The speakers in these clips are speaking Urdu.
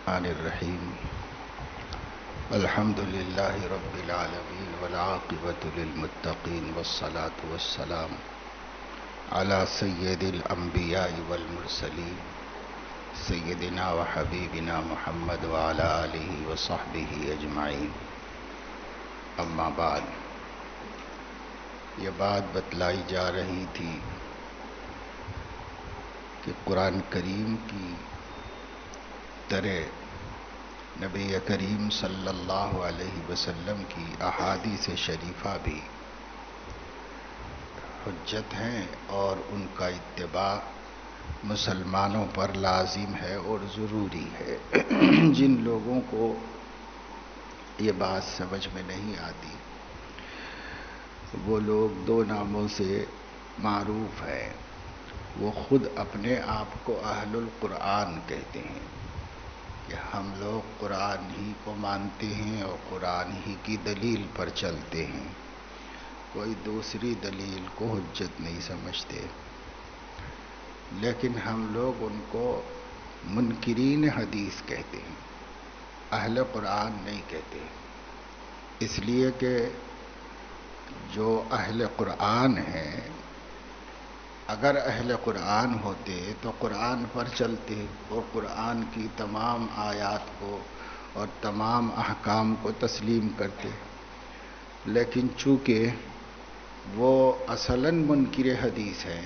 الرحمن الرحیم الحمد للہ رب العالمین والعاقبۃ للمتقین والصلاة والسلام علی سید الانبیاء والمرسلین سیدنا و حبیبنا محمد وعلی آلہ وصحبہ اجمعین. اما بعد، یہ بات بتلائی جا رہی تھی کہ قرآن کریم کی طرح نبی کریم صلی اللہ علیہ وسلم کی احادیث شریفہ بھی حجت ہیں اور ان کا اتباع مسلمانوں پر لازم ہے اور ضروری ہے. جن لوگوں کو یہ بات سمجھ میں نہیں آتی وہ لوگ دو ناموں سے معروف ہیں. وہ خود اپنے آپ کو اہل القرآن کہتے ہیں کہ ہم لوگ قرآن ہی کو مانتے ہیں اور قرآن ہی کی دلیل پر چلتے ہیں، کوئی دوسری دلیل کو حجت نہیں سمجھتے. لیکن ہم لوگ ان کو منکرین حدیث کہتے ہیں، اہل قرآن نہیں کہتے، اس لیے کہ جو اہل قرآن ہیں اگر اہل قرآن ہوتے تو قرآن پر چلتے اور قرآن کی تمام آیات کو اور تمام احکام کو تسلیم کرتے. لیکن چونکہ وہ اصلاً منکر حدیث ہیں،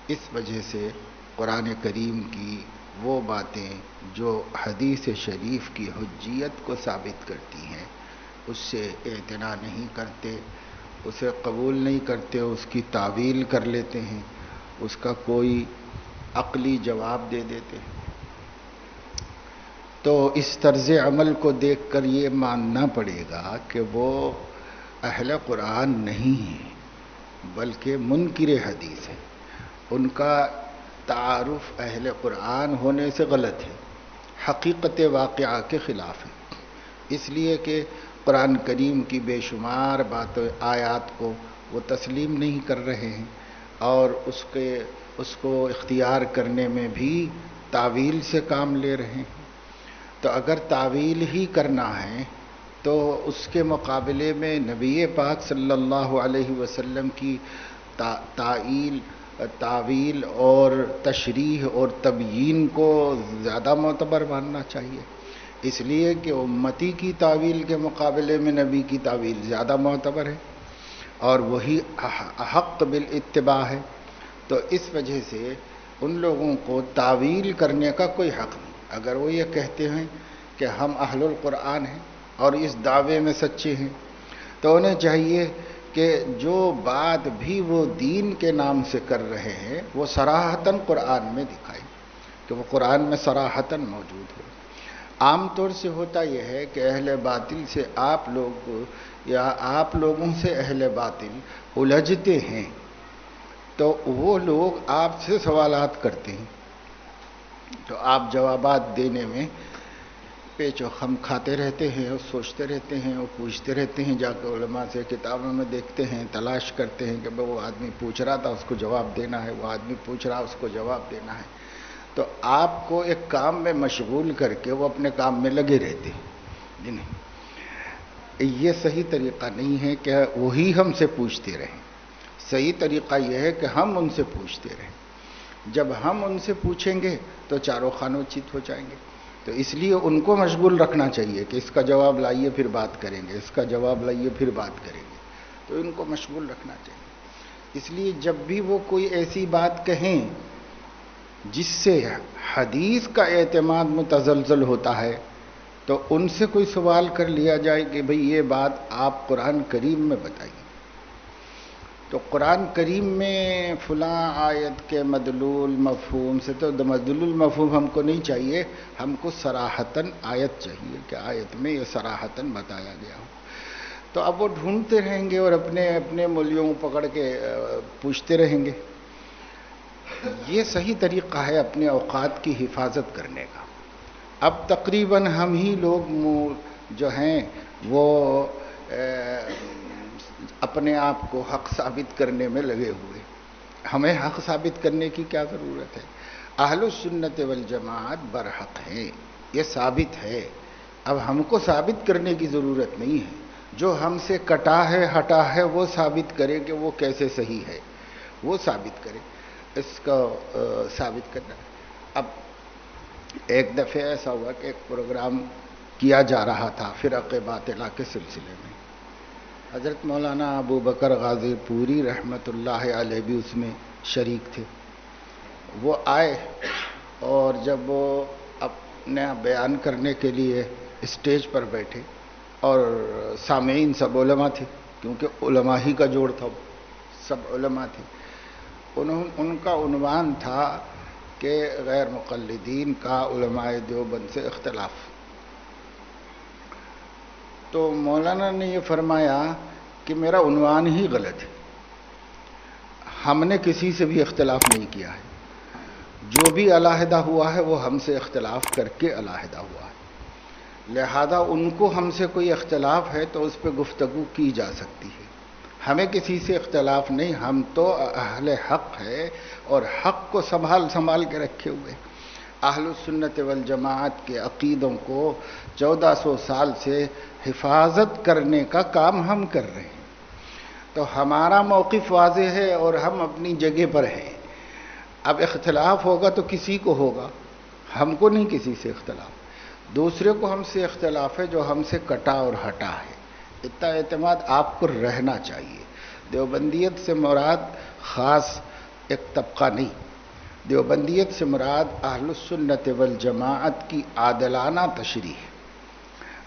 اس وجہ سے قرآن کریم کی وہ باتیں جو حدیث شریف کی حجیت کو ثابت کرتی ہیں اس سے اعتنا نہیں کرتے، اسے قبول نہیں کرتے، اس کی تعویل کر لیتے ہیں، اس کا کوئی عقلی جواب دے دیتے ہیں. تو اس طرز عمل کو دیکھ کر یہ ماننا پڑے گا کہ وہ اہل قرآن نہیں ہیں بلکہ منکر حدیث ہیں. ان کا تعارف اہل قرآن ہونے سے غلط ہے، حقیقت واقعہ کے خلاف ہے. اس لیے کہ قرآن کریم کی بے شمار آیات کو وہ تسلیم نہیں کر رہے ہیں اور اس کو اختیار کرنے میں بھی تعویل سے کام لے رہے ہیں. تو اگر تعویل ہی کرنا ہے تو اس کے مقابلے میں نبی پاک صلی اللہ علیہ وسلم کی تعویل اور تشریح اور تبیین کو زیادہ معتبر ماننا چاہیے، اس لیے کہ امتی کی تعویل کے مقابلے میں نبی کی تعویل زیادہ معتبر ہے اور وہی حق بالاتباع ہے. تو اس وجہ سے ان لوگوں کو تعویل کرنے کا کوئی حق نہیں. اگر وہ یہ کہتے ہیں کہ ہم اہل القرآن ہیں اور اس دعوے میں سچے ہیں تو انہیں چاہیے کہ جو بات بھی وہ دین کے نام سے کر رہے ہیں وہ صراحتاً قرآن میں دکھائیں کہ وہ قرآن میں صراحتاً موجود ہو. عام طور سے ہوتا یہ ہے کہ اہل باطل سے آپ لوگ یا آپ لوگوں سے اہل باطل الجھتے ہیں تو وہ لوگ آپ سے سوالات کرتے ہیں تو آپ جوابات دینے میں پیچ و خم کھاتے رہتے ہیں اور سوچتے رہتے ہیں اور پوچھتے رہتے ہیں، جا کے علماء سے کتابوں میں دیکھتے ہیں، تلاش کرتے ہیں کہ وہ آدمی پوچھ رہا تھا اس کو جواب دینا ہے، وہ آدمی پوچھ رہا اس کو جواب دینا ہے. تو آپ کو ایک کام میں مشغول کر کے وہ اپنے کام میں لگے رہتے ہیں. نہیں، یہ صحیح طریقہ نہیں ہے کہ وہی ہم سے پوچھتے رہیں. صحیح طریقہ یہ ہے کہ ہم ان سے پوچھتے رہیں. جب ہم ان سے پوچھیں گے تو چاروں خانوں چت ہو جائیں گے. تو اس لیے ان کو مشغول رکھنا چاہیے کہ اس کا جواب لائیے پھر بات کریں گے، اس کا جواب لائیے پھر بات کریں گے. تو ان کو مشغول رکھنا چاہیے. اس لیے جب بھی وہ کوئی ایسی بات کہیں جس سے حدیث کا اعتماد متزلزل ہوتا ہے تو ان سے کوئی سوال کر لیا جائے کہ بھئی یہ بات آپ قرآن کریم میں بتائیے. تو قرآن کریم میں فلاں آیت کے مدلول مفہوم سے، تو مدلول مفہوم ہم کو نہیں چاہیے، ہم کو صراحتاً آیت چاہیے کہ آیت میں یہ صراحتاً بتایا گیا ہو. تو اب وہ ڈھونڈتے رہیں گے اور اپنے اپنے مولیوں کو پکڑ کے پوچھتے رہیں گے. یہ صحیح طریقہ ہے اپنے اوقات کی حفاظت کرنے کا. اب تقریباً ہم ہی لوگ جو ہیں وہ اپنے آپ کو حق ثابت کرنے میں لگے ہوئے. ہمیں حق ثابت کرنے کی کیا ضرورت ہے؟ اہل السنت والجماعت برحق ہیں، یہ ثابت ہے. اب ہم کو ثابت کرنے کی ضرورت نہیں ہے. جو ہم سے کٹا ہے ہٹا ہے وہ ثابت کرے کہ وہ کیسے صحیح ہے، وہ ثابت کرے. اس کو ثابت کرنا. اب ایک دفعہ ایسا ہوا کہ ایک پروگرام کیا جا رہا تھا فرق باطلہ کے سلسلے میں. حضرت مولانا ابو بکر غازی پوری رحمۃ اللہ علیہ بھی اس میں شریک تھے. وہ آئے اور جب وہ اپنا بیان کرنے کے لیے اسٹیج پر بیٹھے اور سامعین سب علماء تھے، کیونکہ علماء ہی کا جوڑ تھا، سب علماء تھے. ان کا عنوان تھا کہ غیر مقلدین کا علماء دیوبند سے اختلاف. تو مولانا نے یہ فرمایا کہ میرا عنوان ہی غلط ہے. ہم نے کسی سے بھی اختلاف نہیں کیا ہے. جو بھی علیحدہ ہوا ہے وہ ہم سے اختلاف کر کے علیحدہ ہوا ہے. لہذا ان کو ہم سے کوئی اختلاف ہے تو اس پہ گفتگو کی جا سکتی ہے. ہمیں کسی سے اختلاف نہیں. ہم تو اہل حق ہے اور حق کو سنبھال کے رکھے ہوئے. اہل السنت والجماعت کے عقیدوں کو 1400 سال سے حفاظت کرنے کا کام ہم کر رہے ہیں. تو ہمارا موقف واضح ہے اور ہم اپنی جگہ پر ہیں. اب اختلاف ہوگا تو کسی کو ہوگا، ہم کو نہیں کسی سے اختلاف. دوسرے کو ہم سے اختلاف ہے جو ہم سے کٹا اور ہٹا ہے. اتنا اعتماد آپ کو رہنا چاہیے. دیوبندیت سے مراد خاص ایک طبقہ نہیں. دیوبندیت سے مراد اہل السنت والجماعت کی عادلانہ تشریح.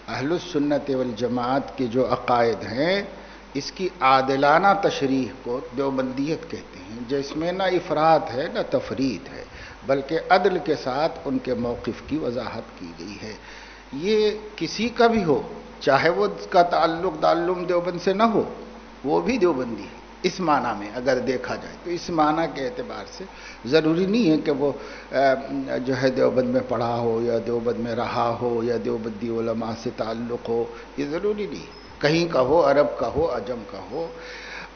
اہل السنت والجماعت کے جو عقائد ہیں اس کی عادلانہ تشریح کو دیوبندیت کہتے ہیں، جس میں نہ افراط ہے نہ تفریط ہے، بلکہ عدل کے ساتھ ان کے موقف کی وضاحت کی گئی ہے. یہ کسی کا بھی ہو، چاہے وہ اس کا تعلق دارالعلوم دیوبند سے نہ ہو، وہ بھی دیوبندی ہے. اس معنی میں اگر دیکھا جائے تو اس معنی کے اعتبار سے ضروری نہیں ہے کہ وہ جو ہے دیوبند میں پڑھا ہو یا دیوبند میں رہا ہو یا دیوبندی علماء سے تعلق ہو. یہ ضروری نہیں. کہیں کا ہو، عرب کا ہو، عجم کا ہو،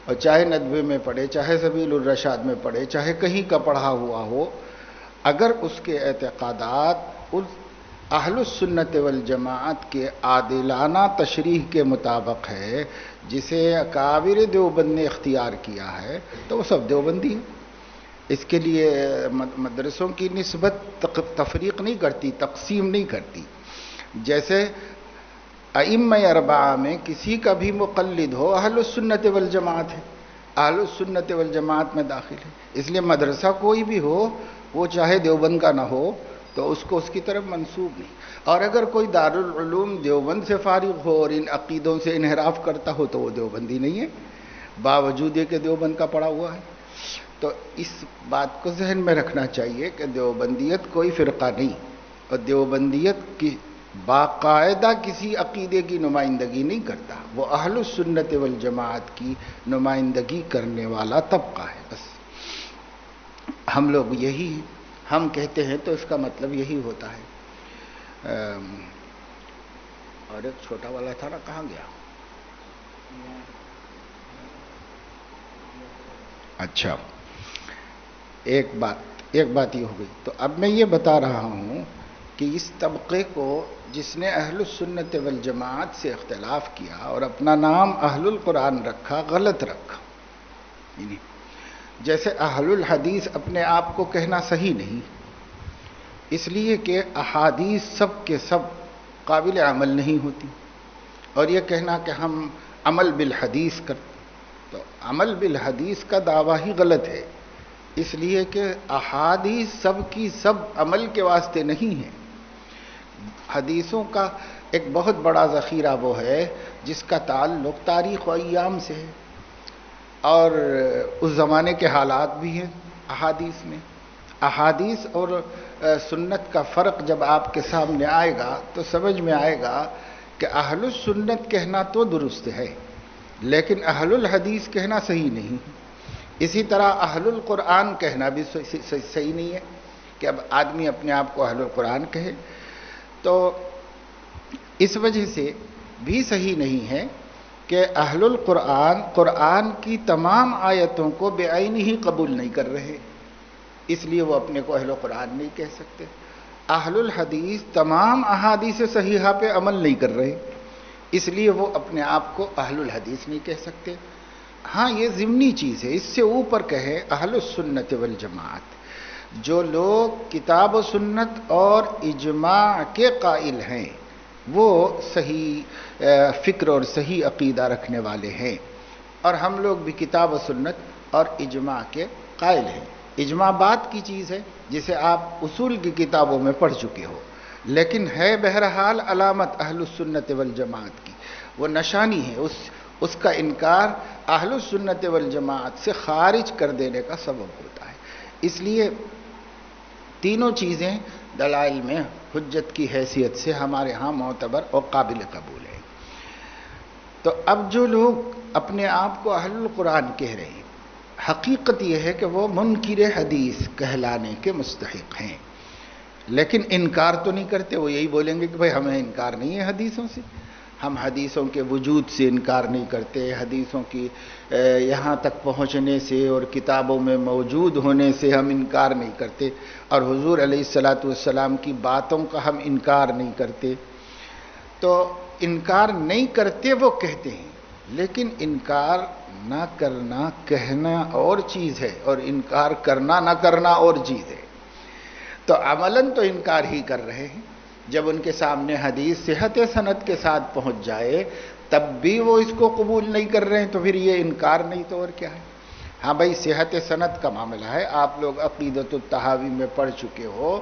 اور چاہے ندوے میں پڑھے، چاہے سبیل الرشاد میں پڑھے، چاہے کہیں کا پڑھا ہوا ہو، اگر اس کے اعتقادات اس اہل السنت والجماعت کے عادلانہ تشریح کے مطابق ہے جسے اکابر دیوبند نے اختیار کیا ہے تو وہ سب دیوبندی ہے. اس کے لیے مدرسوں کی نسبت تفریق نہیں کرتی، تقسیم نہیں کرتی. جیسے ائمہ اربعہ میں کسی کا بھی مقلد ہو اہل السنت والجماعت ہے، اہل السنت والجماعت میں داخل ہے. اس لیے مدرسہ کوئی بھی ہو، وہ چاہے دیوبند کا نہ ہو تو اس کو اس کی طرف منسوب نہیں. اور اگر کوئی دارالعلوم دیوبند سے فارغ ہو اور ان عقیدوں سے انحراف کرتا ہو تو وہ دیوبندی نہیں ہے، باوجود یہ کہ دیوبند کا پڑھا ہوا ہے. تو اس بات کو ذہن میں رکھنا چاہیے کہ دیوبندیت کوئی فرقہ نہیں، اور دیوبندیت کی باقاعدہ کسی عقیدے کی نمائندگی نہیں کرتا. وہ اہل السنت والجماعت کی نمائندگی کرنے والا طبقہ ہے. بس ہم لوگ یہی ہم کہتے ہیں تو اس کا مطلب یہی ہوتا ہے. اور ایک چھوٹا والا تھا نا، کہاں گیا؟ اچھا، ایک بات یہ ہو گئی. تو اب میں یہ بتا رہا ہوں کہ اس طبقے کو جس نے اہل السنت والجماعت سے اختلاف کیا اور اپنا نام اہل القرآن رکھا، غلط رکھا. جیسے اہل الحدیث اپنے آپ کو کہنا صحیح نہیں، اس لیے کہ احادیث سب کے سب قابل عمل نہیں ہوتی. اور یہ کہنا کہ ہم عمل بالحدیث کرتے، تو عمل بالحدیث کا دعویٰ ہی غلط ہے. اس لیے کہ احادیث سب کی سب عمل کے واسطے نہیں ہیں. حدیثوں کا ایک بہت بڑا ذخیرہ وہ ہے جس کا تعلق تاریخ و ایام سے ہے، اور اس زمانے کے حالات بھی ہیں احادیث میں. احادیث اور سنت کا فرق جب آپ کے سامنے آئے گا تو سمجھ میں آئے گا کہ اہل السنت کہنا تو درست ہے لیکن اہل الحدیث کہنا صحیح نہیں. اسی طرح اہل القرآن کہنا بھی صحیح نہیں ہے کہ اب آدمی اپنے آپ کو اہل القرآن کہے. تو اس وجہ سے بھی صحیح نہیں ہے کہ اہل القرآن قرآن کی تمام آیتوں کو بعین ہی قبول نہیں کر رہے، اس لیے وہ اپنے کو اہل قرآن نہیں کہہ سکتے. اہل الحدیث تمام احادیث صحیحہ پہ عمل نہیں کر رہے، اس لیے وہ اپنے آپ کو اہل الحدیث نہیں کہہ سکتے۔ ہاں یہ ضمنی چیز ہے، اس سے اوپر کہیں اہل السنت والجماعت، جو لوگ کتاب و سنت اور اجماع کے قائل ہیں وہ صحیح فکر اور صحیح عقیدہ رکھنے والے ہیں، اور ہم لوگ بھی کتاب و سنت اور اجماع کے قائل ہیں۔ اجماع بات کی چیز ہے جسے آپ اصول کی کتابوں میں پڑھ چکے ہو، لیکن ہے بہرحال علامت اہل السنت والجماعت کی، وہ نشانی ہے، اس کا انکار اہل السنت والجماعت سے خارج کر دینے کا سبب ہوتا ہے۔ اس لیے تینوں چیزیں دلائل میں حجت کی حیثیت سے ہمارے ہاں معتبر اور قابل قبول ہیں۔ تو اب جو لوگ اپنے آپ کو اہل القرآن کہہ رہے ہیں، حقیقت یہ ہے کہ وہ منکر حدیث کہلانے کے مستحق ہیں، لیکن انکار تو نہیں کرتے۔ وہ یہی بولیں گے کہ بھئی ہمیں انکار نہیں ہے حدیثوں سے، ہم حدیثوں کے وجود سے انکار نہیں کرتے، حدیثوں کی یہاں تک پہنچنے سے اور کتابوں میں موجود ہونے سے ہم انکار نہیں کرتے، اور حضور علیہ الصلاۃ والسلام کی باتوں کا ہم انکار نہیں کرتے۔ تو انکار نہیں کرتے وہ کہتے ہیں، لیکن انکار نہ کرنا کہنا اور چیز ہے، اور انکار کرنا نہ کرنا اور چیز ہے۔ تو عملاً تو انکار ہی کر رہے ہیں، جب ان کے سامنے حدیث صحت سند کے ساتھ پہنچ جائے تب بھی وہ اس کو قبول نہیں کر رہے ہیں، تو پھر یہ انکار نہیں تو اور کیا ہے۔ ہاں بھائی صحت سند کا معاملہ ہے، آپ لوگ عقیدۃ الطحاوی میں پڑھ چکے ہو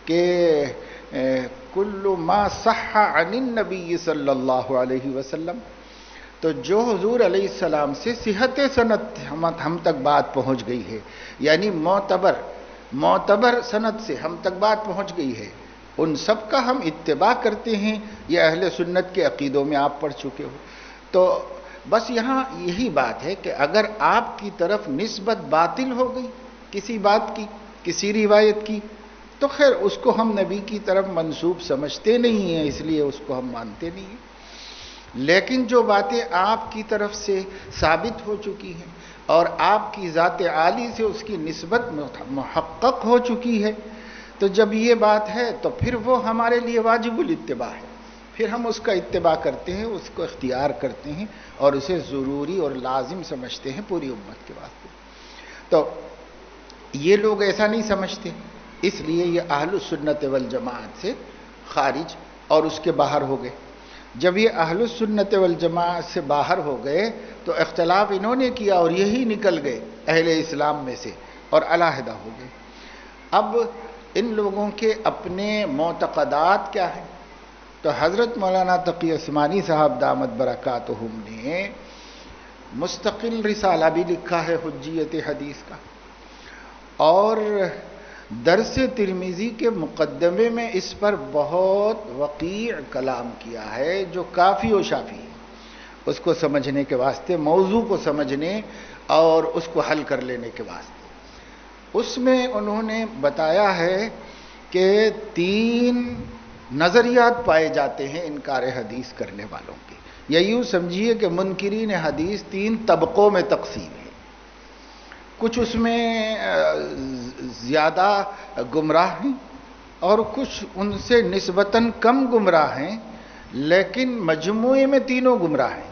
کہ کل ما صح عن النبی صلی اللہ علیہ وسلم، تو جو حضور علیہ السلام سے صحت سند ہم تک بات پہنچ گئی ہے، یعنی معتبر سند سے ہم تک بات پہنچ گئی ہے، ان سب کا ہم اتباع کرتے ہیں۔ یہ اہل سنت کے عقیدوں میں آپ پڑھ چکے ہو۔ تو بس یہاں یہی بات ہے کہ اگر آپ کی طرف نسبت باطل ہو گئی کسی بات کی، کسی روایت کی، تو خیر اس کو ہم نبی کی طرف منسوب سمجھتے نہیں ہیں، اس لیے اس کو ہم مانتے نہیں ہیں۔ لیکن جو باتیں آپ کی طرف سے ثابت ہو چکی ہیں اور آپ کی ذات عالی سے اس کی نسبت محقق ہو چکی ہے، تو جب یہ بات ہے تو پھر وہ ہمارے لیے واجب الاتباع ہے، پھر ہم اس کا اتباع کرتے ہیں، اس کو اختیار کرتے ہیں اور اسے ضروری اور لازم سمجھتے ہیں پوری امت کے واسطے۔ تو یہ لوگ ایسا نہیں سمجھتے، اس لیے یہ اہل السنت والجماعت سے خارج اور اس کے باہر ہو گئے۔ جب یہ اہل السنت والجماعت سے باہر ہو گئے تو اختلاف انہوں نے کیا اور یہی نکل گئے اہل اسلام میں سے اور علیحدہ ہو گئے۔ اب ان لوگوں کے اپنے معتقدات کیا ہیں؟ تو حضرت مولانا تقی عثمانی صاحب دامت برکاتہم نے مستقل رسالہ بھی لکھا ہے حجیت حدیث کا، اور درس ترمذی کے مقدمے میں اس پر بہت وقیع کلام کیا ہے جو کافی و شافی ہے اس کو سمجھنے کے واسطے، موضوع کو سمجھنے اور اس کو حل کر لینے کے واسطے۔ اس میں انہوں نے بتایا ہے کہ 3 نظریات پائے جاتے ہیں انکار حدیث کرنے والوں کے، یا یوں سمجھیے کہ منکرین حدیث 3 طبقوں میں تقسیم ہے۔ کچھ اس میں زیادہ گمراہ ہیں اور کچھ ان سے نسبتاً کم گمراہ ہیں، لیکن مجموعے میں تینوں گمراہ ہیں۔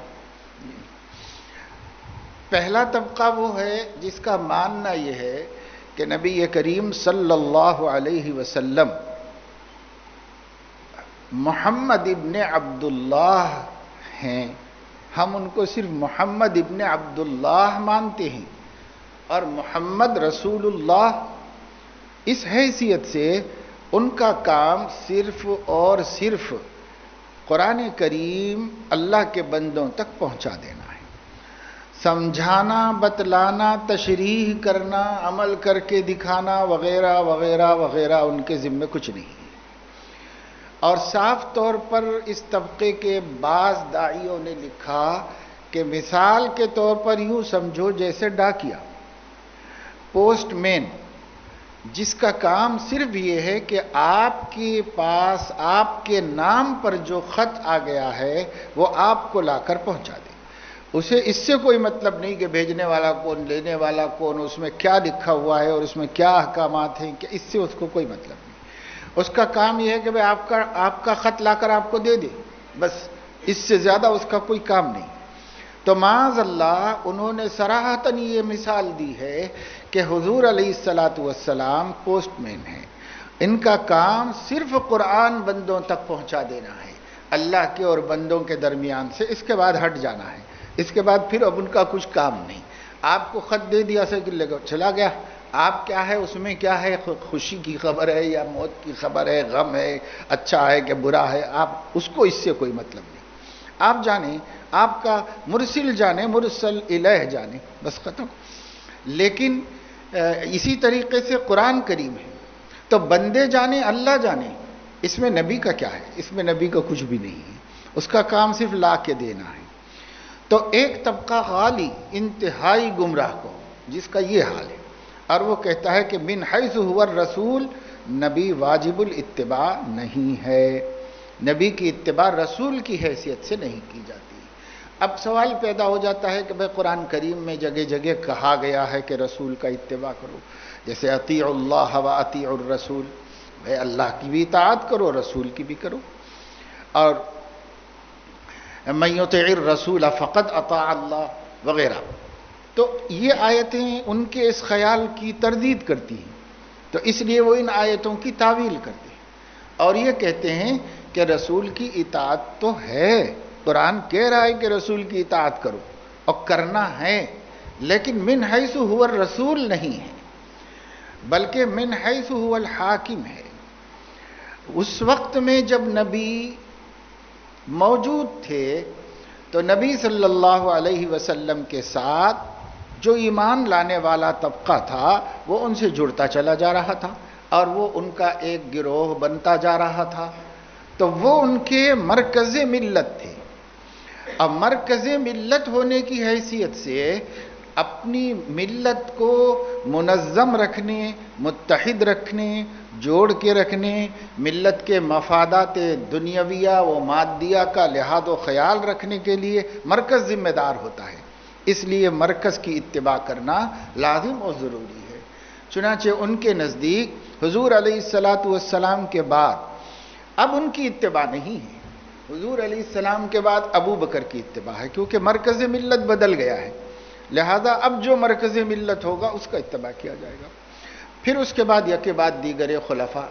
پہلا طبقہ وہ ہے جس کا ماننا یہ ہے کہ نبی کریم صلی اللہ علیہ وسلم محمد ابن عبداللہ ہیں، ہم ان کو صرف محمد ابن عبداللہ مانتے ہیں، اور محمد رسول اللہ اس حیثیت سے ان کا کام صرف اور صرف قرآن کریم اللہ کے بندوں تک پہنچا دینا ہے، سمجھانا، بتلانا، تشریح کرنا، عمل کر کے دکھانا وغیرہ وغیرہ وغیرہ ان کے ذمے کچھ نہیں ہے۔ اور صاف طور پر اس طبقے کے بعض داعیوں نے لکھا کہ مثال کے طور پر یوں سمجھو جیسے ڈاکیا، پوسٹ مین، جس کا کام صرف یہ ہے کہ آپ کے پاس آپ کے نام پر جو خط آ گیا ہے وہ آپ کو لا کر پہنچا دے، اسے اس سے کوئی مطلب نہیں کہ بھیجنے والا کون، لینے والا کون، اس میں کیا لکھا ہوا ہے اور اس میں کیا احکامات ہیں، کہ اس سے اس کو کوئی مطلب نہیں۔ اس کا کام یہ ہے کہ آپ کا خط لا کر آپ کو دے دے، بس اس سے زیادہ اس کا کوئی کام نہیں۔ تو معاذ اللہ انہوں نے صراحتاً یہ مثال دی ہے کہ حضور علیہ الصلاۃ والسلام پوسٹ مین ہیں، ان کا کام صرف قرآن بندوں تک پہنچا دینا ہے، اللہ کے اور بندوں کے درمیان سے، اس کے بعد ہٹ جانا ہے، اس کے بعد پھر اب ان کا کچھ کام نہیں۔ آپ کو خط دے دیا سے چلا گیا، آپ کیا ہے اس میں، کیا ہے، خوشی کی خبر ہے یا موت کی خبر ہے، غم ہے، اچھا ہے کہ برا ہے، آپ اس کو اس سے کوئی مطلب نہیں۔ آپ جانیں، آپ کا مرسل جانے، مرسل الہ جانے، بس ختم۔ لیکن اسی طریقے سے قرآن کریم ہے تو بندے جانے اللہ جانے، اس میں نبی کا کیا ہے، اس میں نبی کا کچھ بھی نہیں ہے، اس کا کام صرف لا کے دینا ہے۔ تو ایک طبقہ غالی انتہائی گمراہ کو، جس کا یہ حال ہے، اور وہ کہتا ہے کہ من حیث هو الرسول، نبی واجب الاتباع نہیں ہے، نبی کی اتباع رسول کی حیثیت سے نہیں کی جاتی۔ اب سوال پیدا ہو جاتا ہے کہ بھئی قرآن کریم میں جگہ جگہ کہا گیا ہے کہ رسول کا اتباع کرو، جیسے اطیع اللہ و اطیع الرسول، بھئی اللہ کی بھی اطاعت کرو، رسول کی بھی کرو، اور من یطع الرسول فقد اطاع اللہ وغیرہ۔ تو یہ آیتیں ان کے اس خیال کی تردید کرتی ہیں، تو اس لیے وہ ان آیتوں کی تعویل کرتے ہیں اور یہ کہتے ہیں کہ رسول کی اطاعت تو ہے، قرآن کہہ رہا ہے کہ رسول کی اطاعت کرو اور کرنا ہے، لیکن من حیث هو الرسول نہیں ہے، بلکہ من حیث هو الحاکم ہے۔ اس وقت میں جب نبی موجود تھے تو نبی صلی اللہ علیہ وسلم کے ساتھ جو ایمان لانے والا طبقہ تھا وہ ان سے جڑتا چلا جا رہا تھا اور وہ ان کا ایک گروہ بنتا جا رہا تھا، تو وہ ان کے مرکز ملت تھے، اور مرکز ملت ہونے کی حیثیت سے اپنی ملت کو منظم رکھنے، متحد رکھنے، جوڑ کے رکھنے، ملت کے مفادات دنیاویہ و مادیہ کا لحاظ و خیال رکھنے کے لیے مرکز ذمہ دار ہوتا ہے، اس لیے مرکز کی اتباع کرنا لازم اور ضروری ہے۔ چنانچہ ان کے نزدیک حضور علیہ الصلاۃ والسلام کے بعد اب ان کی اتباع نہیں ہے، حضور علیہ السلام کے بعد ابو بکر کی اتباع ہے، کیونکہ مرکز ملت بدل گیا ہے، لہذا اب جو مرکز ملت ہوگا اس کا اتباع کیا جائے گا۔ پھر اس کے بعد یکے بعد دیگر خلفاء۔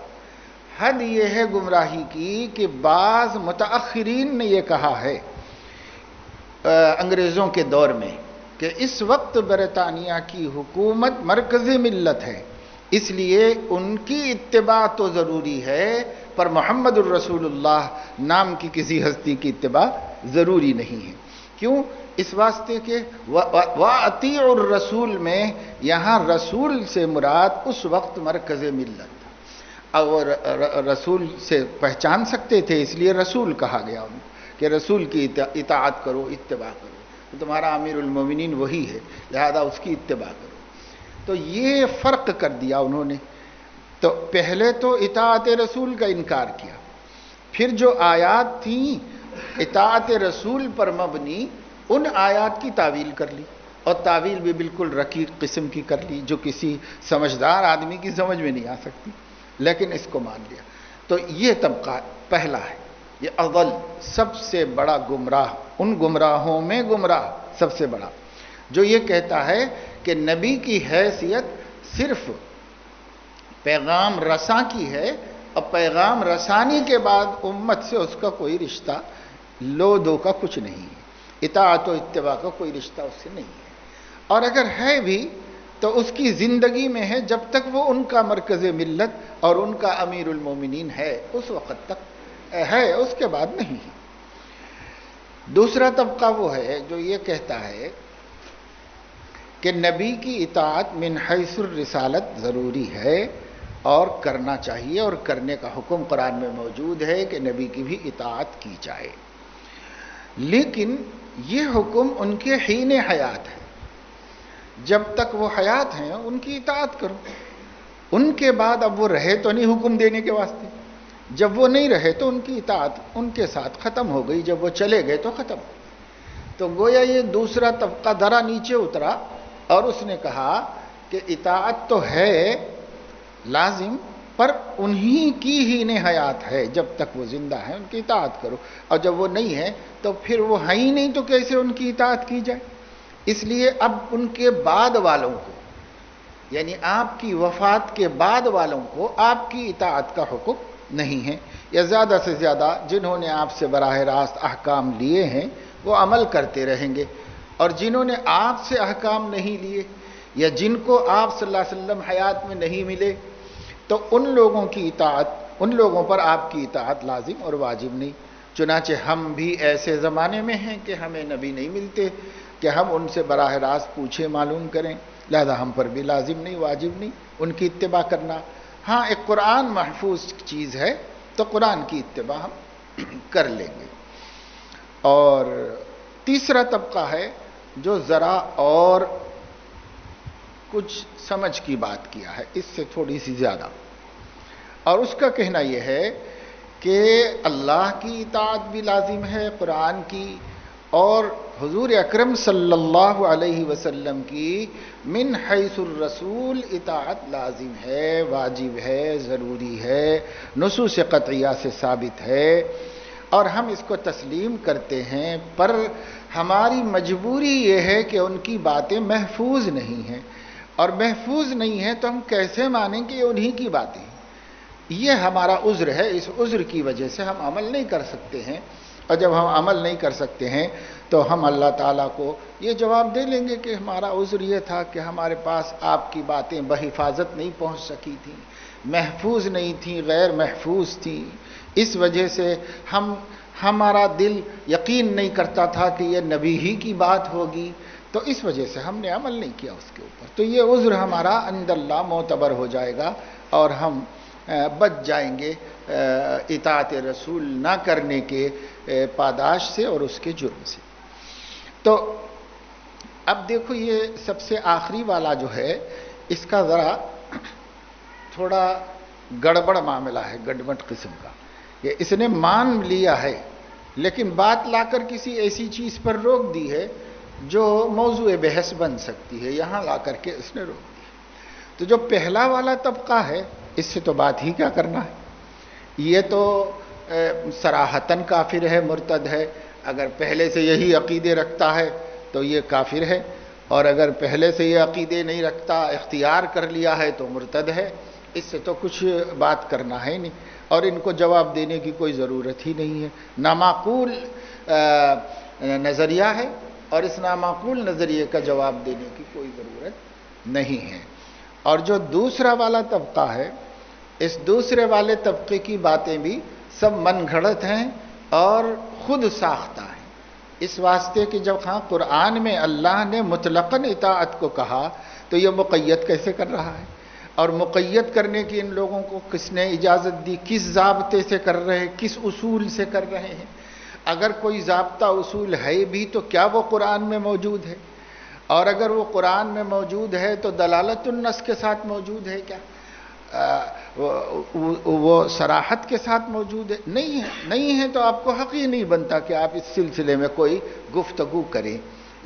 حد یہ ہے گمراہی کی کہ بعض متاخرین نے یہ کہا ہے انگریزوں کے دور میں کہ اس وقت برطانیہ کی حکومت مرکز ملت ہے، اس لیے ان کی اتباع تو ضروری ہے، پر محمد الرسول اللہ نام کی کسی ہستی کی اتباع ضروری نہیں ہے۔ کیوں؟ اس واسطے کہ وَأَطِيعُ الرَّسُولِ میں یہاں رسول سے مراد اس وقت مرکز ملت تھا، اور رسول سے پہچان سکتے تھے، اس لیے رسول کہا گیا ان کہ رسول کی اطاعت کرو، اتباع کرو، تو تمہارا امیر المومنین وہی ہے، لہذا اس کی اتباع کرو۔ تو یہ فرق کر دیا انہوں نے۔ تو پہلے تو اطاعت رسول کا انکار کیا، پھر جو آیات تھیں اطاعت رسول پر مبنی، ان آیات کی تعویل کر لی، اور تعویل بھی بالکل رقیق قسم کی کر لی جو کسی سمجھدار آدمی کی سمجھ میں نہیں آ سکتی، لیکن اس کو مان لیا۔ تو یہ طبقہ پہلا ہے، یہ اول سب سے بڑا گمراہ، ان گمراہوں میں گمراہ سب سے بڑا، جو یہ کہتا ہے کہ نبی کی حیثیت صرف پیغام رساں کی ہے، اور پیغام رسانی کے بعد امت سے اس کا کوئی رشتہ لو دو کا کچھ نہیں ہے، اطاعت و اتباع کا کوئی رشتہ اس سے نہیں ہے، اور اگر ہے بھی تو اس کی زندگی میں ہے جب تک وہ ان کا مرکز ملت اور ان کا امیر المومنین ہے، اس وقت تک ہے، اس کے بعد نہیں ہے۔ دوسرا طبقہ وہ ہے جو یہ کہتا ہے کہ نبی کی اطاعت من حیث الرسالت ضروری ہے اور کرنا چاہیے، اور کرنے کا حکم قرآن میں موجود ہے کہ نبی کی بھی اطاعت کی جائے، لیکن یہ حکم ان کے حین حیات ہے، جب تک وہ حیات ہیں ان کی اطاعت کرو، ان کے بعد اب وہ رہے تو نہیں حکم دینے کے واسطے، جب وہ نہیں رہے تو ان کی اطاعت ان کے ساتھ ختم ہو گئی، جب وہ چلے گئے تو ختم ہو گئی۔ تو گویا یہ دوسرا طبقہ ذرا نیچے اترا اور اس نے کہا کہ اطاعت تو ہے لازم، پر انہی کی ہی نے حیات ہے، جب تک وہ زندہ ہے ان کی اطاعت کرو، اور جب وہ نہیں ہے تو پھر وہ ہے ہی نہیں، تو کیسے ان کی اطاعت کی جائے؟ اس لیے اب ان کے بعد والوں کو، یعنی آپ کی وفات کے بعد والوں کو آپ کی اطاعت کا حکم نہیں ہے، یا زیادہ سے زیادہ جنہوں نے آپ سے براہ راست احکام لیے ہیں وہ عمل کرتے رہیں گے، اور جنہوں نے آپ سے احکام نہیں لیے یا جن کو آپ صلی اللہ علیہ وسلم حیات میں نہیں ملے، تو ان لوگوں کی اطاعت، ان لوگوں پر آپ کی اطاعت لازم اور واجب نہیں۔ چنانچہ ہم بھی ایسے زمانے میں ہیں کہ ہمیں نبی نہیں ملتے کہ ہم ان سے براہ راست پوچھیں معلوم کریں، لہذا ہم پر بھی لازم نہیں، واجب نہیں ان کی اتباع کرنا۔ ہاں ایک قرآن محفوظ چیز ہے تو قرآن کی اتباع ہم کر لیں گے۔ اور تیسرا طبقہ ہے جو ذرا اور کچھ سمجھ کی بات کیا ہے، اس سے تھوڑی سی زیادہ، اور اس کا کہنا یہ ہے کہ اللہ کی اطاعت بھی لازم ہے قرآن کی، اور حضور اکرم صلی اللہ علیہ وسلم کی من حیث الرسول اطاعت لازم ہے، واجب ہے، ضروری ہے، نصوص قطعیہ سے ثابت ہے، اور ہم اس کو تسلیم کرتے ہیں، پر ہماری مجبوری یہ ہے کہ ان کی باتیں محفوظ نہیں ہیں، اور محفوظ نہیں ہیں تو ہم کیسے مانیں کہ یہ انہی کی باتیں ہیں؟ یہ ہمارا عذر ہے، اس عذر کی وجہ سے ہم عمل نہیں کر سکتے ہیں، اور جب ہم عمل نہیں کر سکتے ہیں تو ہم اللہ تعالیٰ کو یہ جواب دے لیں گے کہ ہمارا عذر یہ تھا کہ ہمارے پاس آپ کی باتیں بحفاظت نہیں پہنچ سکی تھیں، محفوظ نہیں تھیں، غیر محفوظ تھیں، اس وجہ سے ہمارا دل یقین نہیں کرتا تھا کہ یہ نبی ہی کی بات ہوگی، تو اس وجہ سے ہم نے عمل نہیں کیا اس کے اوپر، تو یہ عذر ہمارا عند اللہ معتبر ہو جائے گا، اور ہم بچ جائیں گے اطاعت رسول نہ کرنے کے پاداش سے اور اس کے جرم سے۔ تو اب دیکھو یہ سب سے آخری والا جو ہے اس کا ذرا تھوڑا گڑبڑ معاملہ ہے، گڑبڑ قسم کا، کہ اس نے مان لیا ہے لیکن بات لا کر کسی ایسی چیز پر روک دی ہے جو موضوع بحث بن سکتی ہے، یہاں لا کر کے اس نے روک دی۔ تو جو پہلا والا طبقہ ہے اس سے تو بات ہی کیا کرنا ہے، یہ تو صراحتاً کافر ہے، مرتد ہے، اگر پہلے سے یہی عقیدے رکھتا ہے تو یہ کافر ہے، اور اگر پہلے سے یہ عقیدے نہیں رکھتا، اختیار کر لیا ہے تو مرتد ہے، اس سے تو کچھ بات کرنا ہے نہیں، اور ان کو جواب دینے کی کوئی ضرورت ہی نہیں ہے، نامعقول نظریہ ہے، اور اس نامعقول نظریے کا جواب دینے کی کوئی ضرورت نہیں ہے۔ اور جو دوسرا والا طبقہ ہے، اس دوسرے والے طبقے کی باتیں بھی سب من گھڑت ہیں اور خود ساختہ ہیں، اس واسطے کہ جب قرآن میں اللہ نے مطلقاً اطاعت کو کہا تو یہ مقید کیسے کر رہا ہے، اور مقید کرنے کی ان لوگوں کو کس نے اجازت دی، کس ضابطے سے کر رہے ہیں، کس اصول سے کر رہے ہیں؟ اگر کوئی ضابطہ اصول ہے بھی تو کیا وہ قرآن میں موجود ہے؟ اور اگر وہ قرآن میں موجود ہے تو دلالت النص کے ساتھ موجود ہے کیا؟ وہ صراحت کے ساتھ موجود ہے؟ نہیں ہے تو آپ کو حق ہی نہیں بنتا کہ آپ اس سلسلے میں کوئی گفتگو کریں،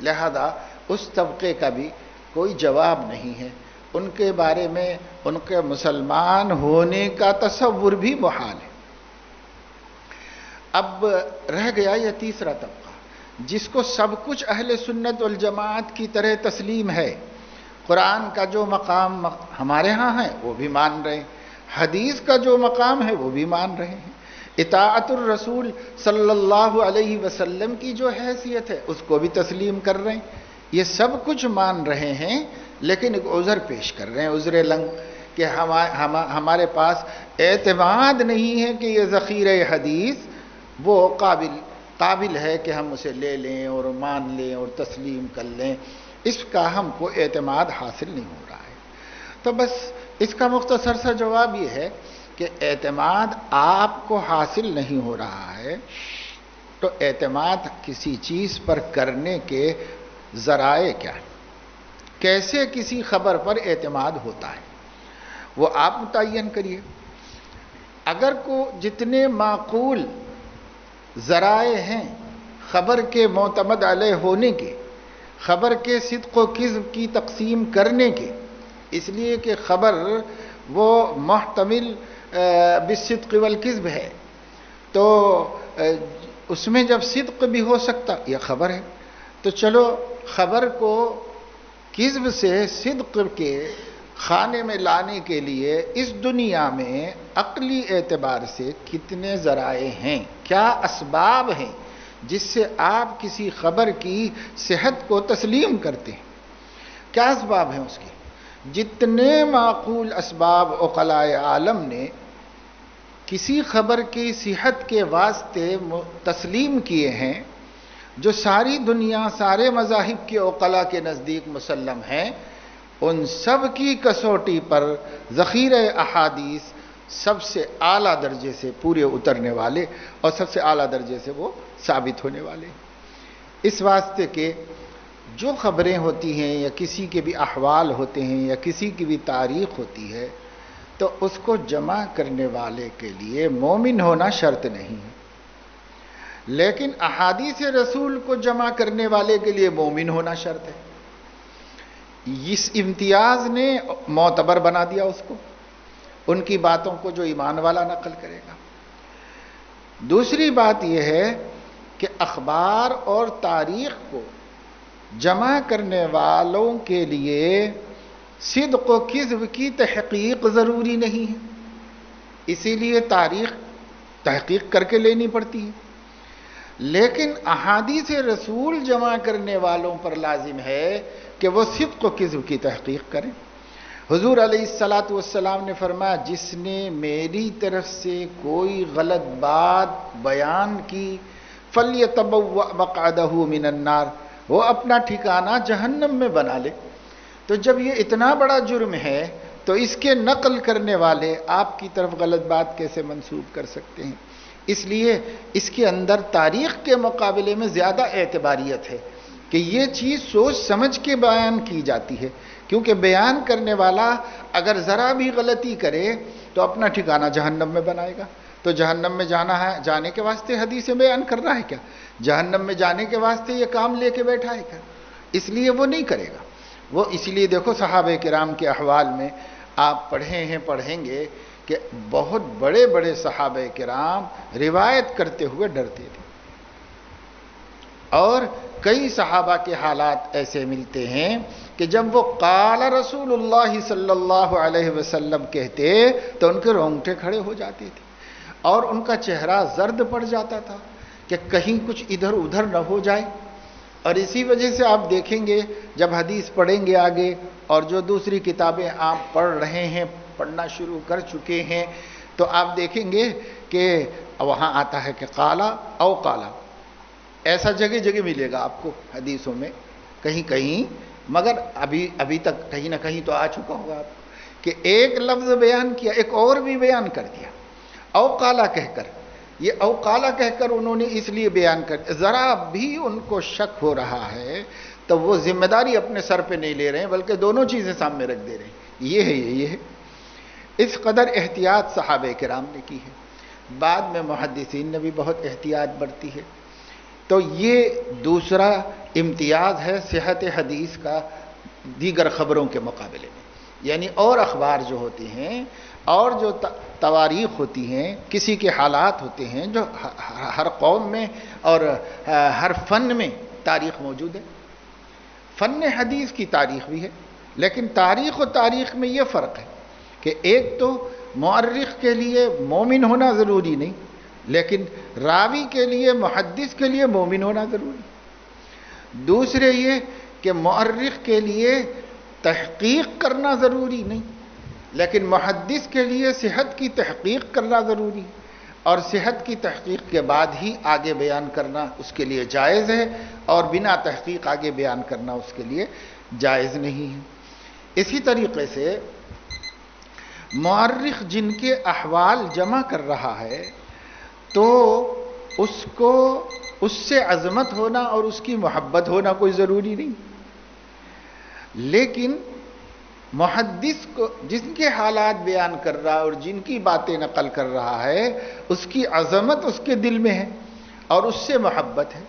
لہذا اس طبقے کا بھی کوئی جواب نہیں ہے، ان کے بارے میں ان کے مسلمان ہونے کا تصور بھی محال ہے۔ اب رہ گیا یہ تیسرا طبقہ جس کو سب کچھ اہل سنت والجماعت کی طرح تسلیم ہے، قرآن کا جو مقام ہمارے ہاں ہے وہ بھی مان رہے ہیں، حدیث کا جو مقام ہے وہ بھی مان رہے ہیں، اطاعت الرسول صلی اللہ علیہ وسلم کی جو حیثیت ہے اس کو بھی تسلیم کر رہے ہیں، یہ سب کچھ مان رہے ہیں، لیکن ایک عذر پیش کر رہے ہیں، عذر لنگ، کہ ہمارے پاس اعتماد نہیں ہے کہ یہ ذخیرہ حدیث وہ قابل ہے کہ ہم اسے لے لیں اور مان لیں اور تسلیم کر لیں، اس کا ہم کو اعتماد حاصل نہیں ہو رہا ہے۔ تو بس اس کا مختصر سا جواب یہ ہے کہ اعتماد آپ کو حاصل نہیں ہو رہا ہے تو اعتماد کسی چیز پر کرنے کے ذرائع کیا ہیں، کیسے کسی خبر پر اعتماد ہوتا ہے وہ آپ متعین کریے۔ اگر کو جتنے معقول ذرائع ہیں خبر کے معتمد علیہ ہونے کے، خبر کے صدق و کذب کی تقسیم کرنے کے، اس لیے کہ خبر وہ محتمل بالصدق والکذب ہے، تو اس میں جب صدق بھی ہو سکتا، یہ خبر ہے، تو چلو خبر کو کذب سے صدق کے خانے میں لانے کے لیے اس دنیا میں عقلی اعتبار سے کتنے ذرائع ہیں، کیا اسباب ہیں جس سے آپ کسی خبر کی صحت کو تسلیم کرتے ہیں، کیا اسباب ہیں اس کے؟ جتنے معقول اسباب عقلاء عالم نے کسی خبر کی صحت کے واسطے تسلیم کیے ہیں، جو ساری دنیا سارے مذاہب کے عقلاء کے نزدیک مسلم ہیں، ان سب کی کسوٹی پر ذخیرہ احادیث سب سے اعلیٰ درجے سے پورے اترنے والے اور سب سے اعلیٰ درجے سے وہ ثابت ہونے والے، اس واسطے کہ جو خبریں ہوتی ہیں یا کسی کے بھی احوال ہوتے ہیں یا کسی کی بھی تاریخ ہوتی ہے، تو اس کو جمع کرنے والے کے لیے مومن ہونا شرط نہیں ہے، لیکن احادیث رسول کو جمع کرنے والے کے لیے مومن ہونا شرط ہے۔ اس امتیاز نے معتبر بنا دیا اس کو، ان کی باتوں کو جو ایمان والا نقل کرے گا۔ دوسری بات یہ ہے کہ اخبار اور تاریخ کو جمع کرنے والوں کے لیے صدق و کذب کی تحقیق ضروری نہیں ہے، اسی لیے تاریخ تحقیق کر کے لینی پڑتی ہے، لیکن احادیث رسول جمع کرنے والوں پر لازم ہے کہ وہ صدق و کذب کی تحقیق کریں۔ حضور علیہ السلام نے فرمایا، جس نے میری طرف سے کوئی غلط بات بیان کی فَلْيَتَبَوَّأْ مَقْعَدَهُ مِنَ النَّارِ، وہ اپنا ٹھکانہ جہنم میں بنا لے۔ تو جب یہ اتنا بڑا جرم ہے تو اس کے نقل کرنے والے آپ کی طرف غلط بات کیسے منسوب کر سکتے ہیں؟ اس لیے اس کے اندر تاریخ کے مقابلے میں زیادہ اعتباریت ہے کہ یہ چیز سوچ سمجھ کے بیان کی جاتی ہے، کیونکہ بیان کرنے والا اگر ذرا بھی غلطی کرے تو اپنا ٹھکانہ جہنم میں بنائے گا۔ تو جہنم میں جانا ہے، جانے کے واسطے حدیثیں بیان کر رہا ہے کیا؟ جہنم میں جانے کے واسطے یہ کام لے کے بیٹھا ہے کیا؟ اس لیے وہ نہیں کرے گا وہ۔ اس لیے دیکھو صحابہ کرام کے احوال میں آپ پڑھیں گے کہ بہت بڑے بڑے صحابہ کرام روایت کرتے ہوئے ڈرتے تھے، اور کئی صحابہ کے حالات ایسے ملتے ہیں کہ جب وہ قال رسول اللہ صلی اللہ علیہ وسلم کہتے تو ان کے رونگٹے کھڑے ہو جاتے تھے اور ان کا چہرہ زرد پڑ جاتا تھا کہ کہیں کچھ ادھر ادھر نہ ہو جائے۔ اور اسی وجہ سے آپ دیکھیں گے جب حدیث پڑھیں گے آگے، اور جو دوسری کتابیں آپ پڑھ رہے ہیں، پڑھنا شروع کر چکے ہیں، تو آپ دیکھیں گے کہ وہاں آتا ہے کہ قالا او قالا، ایسا جگہ جگہ ملے گا آپ کو حدیثوں میں، کہیں کہیں، مگر ابھی تک کہیں نہ کہیں تو آ چکا ہوگا آپ کو کہ ایک لفظ بیان کیا، ایک اور بھی بیان کر دیا او قالا کہہ کر۔ یہ او قالا کہہ کر انہوں نے اس لیے بیان کر، ذرا بھی ان کو شک ہو رہا ہے تو وہ ذمہ داری اپنے سر پہ نہیں لے رہے ہیں، بلکہ دونوں چیزیں سامنے رکھ دے رہے ہیں، یہ ہے۔ اس قدر احتیاط صحابہ کرام نے کی ہے، بعد میں محدثین نے بھی بہت احتیاط برتی ہے۔ تو یہ دوسرا امتیاز ہے صحت حدیث کا دیگر خبروں کے مقابلے میں، یعنی اور اخبار جو ہوتے ہیں اور جو تواریخ ہوتی ہیں، کسی کے حالات ہوتے ہیں، جو ہر قوم میں اور ہر فن میں تاریخ موجود ہے۔ فن حدیث کی تاریخ بھی ہے، لیکن تاریخ و تاریخ میں یہ فرق ہے کہ ایک تو مورخ کے لیے مومن ہونا ضروری نہیں، لیکن راوی کے لیے، محدث کے لیے مومن ہونا ضروری۔ دوسرے یہ کہ مورخ کے لیے تحقیق کرنا ضروری نہیں، لیکن محدث کے لیے صحت کی تحقیق کرنا ضروری، اور صحت کی تحقیق کے بعد ہی آگے بیان کرنا اس کے لیے جائز ہے، اور بنا تحقیق آگے بیان کرنا اس کے لیے جائز نہیں ہے۔ اسی طریقے سے مورخ جن کے احوال جمع کر رہا ہے تو اس کو اس سے عظمت ہونا اور اس کی محبت ہونا کوئی ضروری نہیں، لیکن محدث کو جن کے حالات بیان کر رہا ہے اور جن کی باتیں نقل کر رہا ہے، اس کی عظمت اس کے دل میں ہے اور اس سے محبت ہے،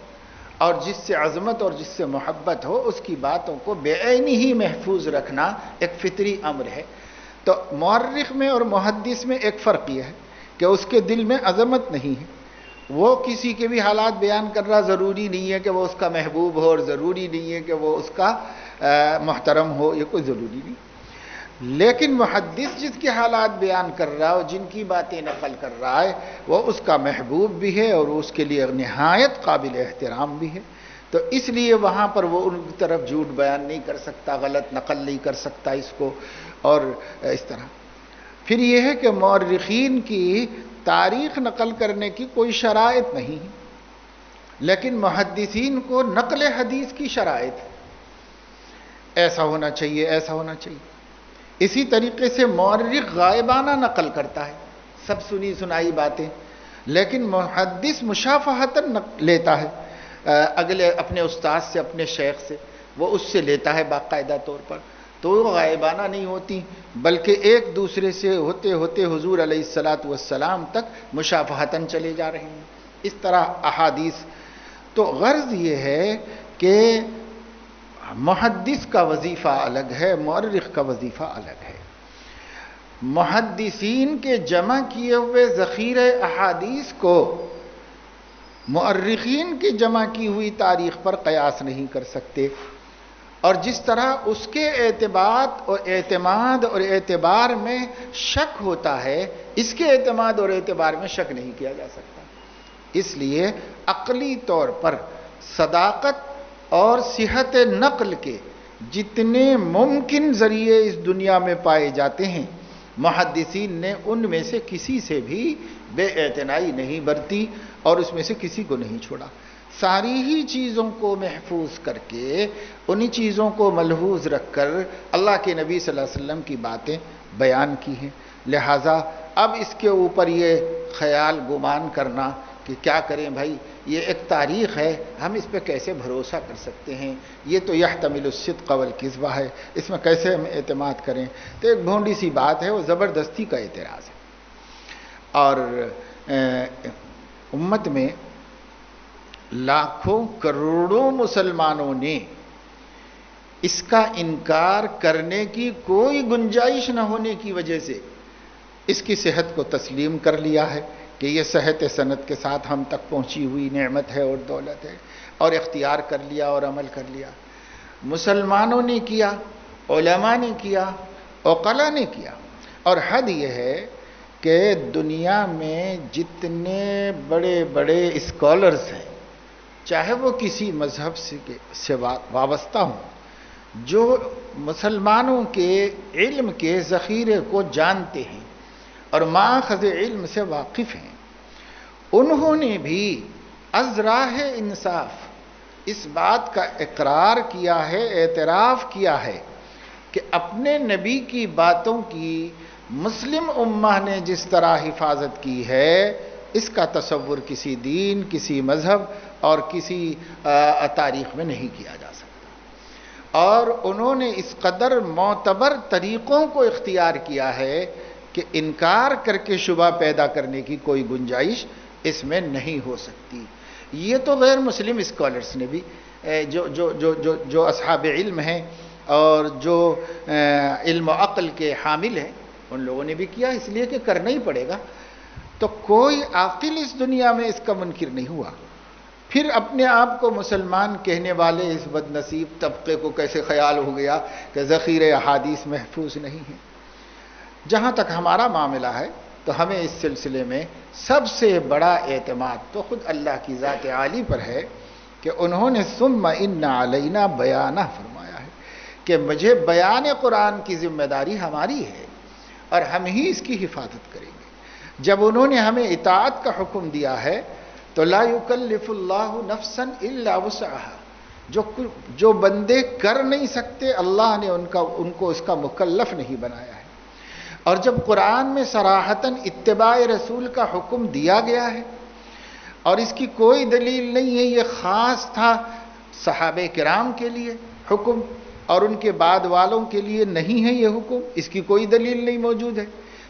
اور جس سے عظمت اور جس سے محبت ہو اس کی باتوں کو بے عینی ہی محفوظ رکھنا ایک فطری امر ہے۔ تو مورخ میں اور محدث میں ایک فرق یہ ہے کہ اس کے دل میں عظمت نہیں ہے، وہ کسی کے بھی حالات بیان کر رہا، ضروری نہیں ہے کہ وہ اس کا محبوب ہو، اور ضروری نہیں ہے کہ وہ اس کا محترم ہو، یہ کوئی ضروری نہیں۔ لیکن محدث جس کے حالات بیان کر رہا ہے اور جن کی باتیں نقل کر رہا ہے، وہ اس کا محبوب بھی ہے اور اس کے لیے نہایت قابل احترام بھی ہے، تو اس لیے وہاں پر وہ ان کی طرف جھوٹ بیان نہیں کر سکتا، غلط نقل نہیں کر سکتا اس کو، اور اس طرح۔ پھر یہ ہے کہ مورخین کی تاریخ نقل کرنے کی کوئی شرائط نہیں ہے، لیکن محدثین کو نقل حدیث کی شرائط ہے، ایسا ہونا چاہیے، ایسا ہونا چاہیے۔ اسی طریقے سے مورخ غائبانہ نقل کرتا ہے، سب سنی سنائی باتیں، لیکن محدث مشافہتاً لیتا ہے اگلے اپنے استاد سے، اپنے شیخ سے، وہ اس سے لیتا ہے باقاعدہ طور پر، تو وہ غائبانہ نہیں ہوتی، بلکہ ایک دوسرے سے ہوتے ہوتے حضور علیہ الصلاۃ والسلام تک مشافہتاً چلے جا رہے ہیں، اس طرح احادیث۔ تو غرض یہ ہے کہ محدث کا وظیفہ الگ ہے، مورخ کا وظیفہ الگ ہے۔ محدثین کے جمع کیے ہوئے ذخیرہ احادیث کو مورخین کی جمع کی ہوئی تاریخ پر قیاس نہیں کر سکتے، اور جس طرح اس کے اعتماد اور اعتبار میں شک ہوتا ہے، اس کے اعتماد اور اعتبار میں شک نہیں کیا جا سکتا۔ اس لیے عقلی طور پر صداقت اور صحت نقل کے جتنے ممکن ذریعے اس دنیا میں پائے جاتے ہیں، محدثین نے ان میں سے کسی سے بھی بے اعتنائی نہیں برتی اور اس میں سے کسی کو نہیں چھوڑا، ساری ہی چیزوں کو محفوظ کر کے، انہی چیزوں کو ملحوظ رکھ کر اللہ کے نبی صلی اللہ علیہ وسلم کی باتیں بیان کی ہیں۔ لہٰذا اب اس کے اوپر یہ خیال گمان کرنا کہ کیا کریں بھائی، یہ ایک تاریخ ہے، ہم اس پہ کیسے بھروسہ کر سکتے ہیں، یہ تو یحتمل الصدق والکذب ہے، اس میں کیسے ہم اعتماد کریں، تو ایک بھونڈی سی بات ہے، وہ زبردستی کا اعتراض ہے۔ اور امت میں لاکھوں کروڑوں مسلمانوں نے اس کا انکار کرنے کی کوئی گنجائش نہ ہونے کی وجہ سے اس کی صحت کو تسلیم کر لیا ہے کہ یہ صحت سند کے ساتھ ہم تک پہنچی ہوئی نعمت ہے اور دولت ہے، اور اختیار کر لیا اور عمل کر لیا۔ مسلمانوں نے کیا، علماء نے کیا، عقلاء نے کیا، اور حد یہ ہے کہ دنیا میں جتنے بڑے بڑے اسکالرز ہیں، چاہے وہ کسی مذہب سے وابستہ ہوں، جو مسلمانوں کے علم کے ذخیرے کو جانتے ہیں اور ماخذ علم سے واقف ہیں، انہوں نے بھی از راہ انصاف اس بات کا اقرار کیا ہے، اعتراف کیا ہے کہ اپنے نبی کی باتوں کی مسلم امہ نے جس طرح حفاظت کی ہے، اس کا تصور کسی دین، کسی مذہب اور کسی تاریخ میں نہیں کیا جا سکتا، اور انہوں نے اس قدر معتبر طریقوں کو اختیار کیا ہے کہ انکار کر کے شبہ پیدا کرنے کی کوئی گنجائش اس میں نہیں ہو سکتی۔ یہ تو غیر مسلم اسکالرز نے بھی، جو اصحاب علم ہیں اور جو علم و عقل کے حامل ہیں، ان لوگوں نے بھی کیا، اس لیے کہ کرنا ہی پڑے گا۔ تو کوئی عاقل اس دنیا میں اس کا منکر نہیں ہوا۔ پھر اپنے آپ کو مسلمان کہنے والے اس بد نصیب طبقے کو کیسے خیال ہو گیا کہ ذخیرہ احادیث محفوظ نہیں ہیں؟ جہاں تک ہمارا معاملہ ہے تو ہمیں اس سلسلے میں سب سے بڑا اعتماد تو خود اللہ کی ذات عالی پر ہے کہ انہوں نے ثم ان علینا بیانہ فرمایا ہے کہ مجھے بیان قرآن کی ذمہ داری ہماری ہے اور ہم ہی اس کی حفاظت کریں گے۔ جب انہوں نے ہمیں اطاعت کا حکم دیا ہے تو لا یکلف اللہ نفسا الا وسعها، جو بندے کر نہیں سکتے اللہ نے ان کو اس کا مکلف نہیں بنایا ہے۔ اور جب قرآن میں صراحتاً اتباع رسول کا حکم دیا گیا ہے اور اس کی کوئی دلیل نہیں ہے، یہ خاص تھا صحابہ کرام کے لیے حکم اور ان کے بعد والوں کے لیے نہیں ہے یہ حکم، اس کی کوئی دلیل نہیں موجود ہے۔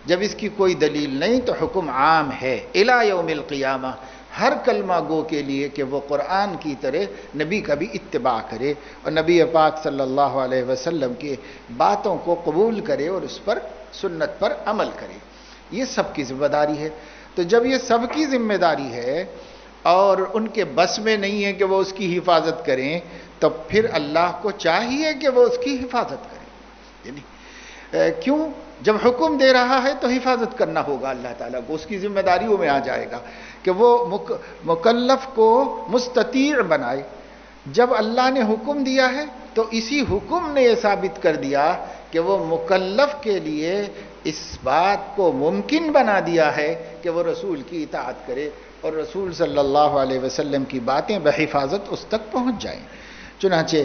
جب اس کی کوئی دلیل نہیں تو حکم عام ہے الی یوم القیامہ ہر کلمہ گو کے لیے کہ وہ قرآن کی طرح نبی کا بھی اتباع کرے اور نبی پاک صلی اللہ علیہ وسلم کی باتوں کو قبول کرے اور اس پر سنت پر عمل کرے. یہ سب کی ذمہ داری ہے. تو جب یہ سب کی ذمہ داری ہے اور ان کے بس میں نہیں ہے کہ وہ اس کی حفاظت کریں، تو پھر اللہ کو چاہیے کہ وہ اس کی حفاظت کریں. یعنی کیوں؟ جب حکم دے رہا ہے تو حفاظت کرنا ہوگا اللہ تعالیٰ کو، اس کی ذمہ داریوں میں آ جائے گا کہ وہ مکلف کو مستطیع بنائے. جب اللہ نے حکم دیا ہے تو اسی حکم نے یہ ثابت کر دیا کہ وہ مکلف کے لیے اس بات کو ممکن بنا دیا ہے کہ وہ رسول کی اطاعت کرے اور رسول صلی اللہ علیہ وسلم کی باتیں بحفاظت اس تک پہنچ جائیں. چنانچہ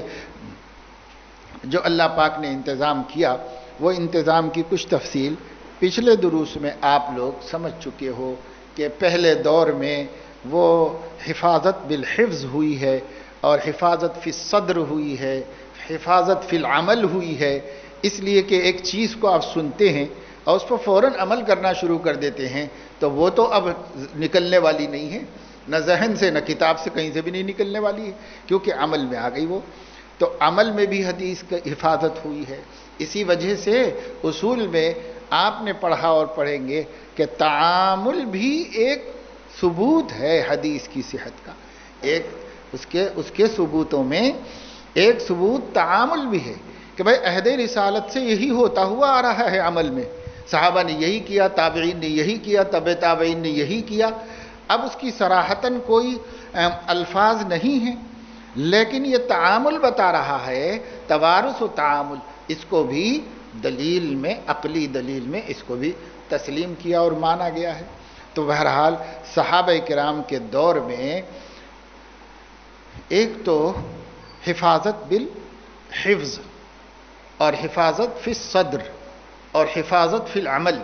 جو اللہ پاک نے انتظام کیا، وہ انتظام کی کچھ تفصیل پچھلے دروس میں آپ لوگ سمجھ چکے ہو کہ پہلے دور میں وہ حفاظت بالحفظ ہوئی ہے اور حفاظت فی الصدر ہوئی ہے، حفاظت فی العمل ہوئی ہے. اس لیے کہ ایک چیز کو آپ سنتے ہیں اور اس پر فوراً عمل کرنا شروع کر دیتے ہیں تو وہ تو اب نکلنے والی نہیں ہے، نہ ذہن سے نہ کتاب سے کہیں سے بھی نہیں نکلنے والی ہے، کیونکہ عمل میں آ گئی وہ. تو عمل میں بھی حدیث کی حفاظت ہوئی ہے. اسی وجہ سے اصول میں آپ نے پڑھا اور پڑھیں گے کہ تعامل بھی ایک ثبوت ہے حدیث کی صحت کا. ایک اس کے ثبوتوں میں ایک ثبوت تعامل بھی ہے کہ بھائی عہد رسالت سے یہی ہوتا ہوا آ رہا ہے. عمل میں صحابہ نے یہی کیا، تابعین نے یہی کیا، تبع تابعین نے یہی کیا. اب اس کی صراحتاً کوئی الفاظ نہیں ہیں، لیکن یہ تعامل بتا رہا ہے، توارث و تعامل. اس کو بھی دلیل میں، عقلی دلیل میں اس کو بھی تسلیم کیا اور مانا گیا ہے. تو بہرحال صحابہ کرام کے دور میں ایک تو حفاظت بالحفظ اور حفاظت فی الصدر اور حفاظت فی العمل،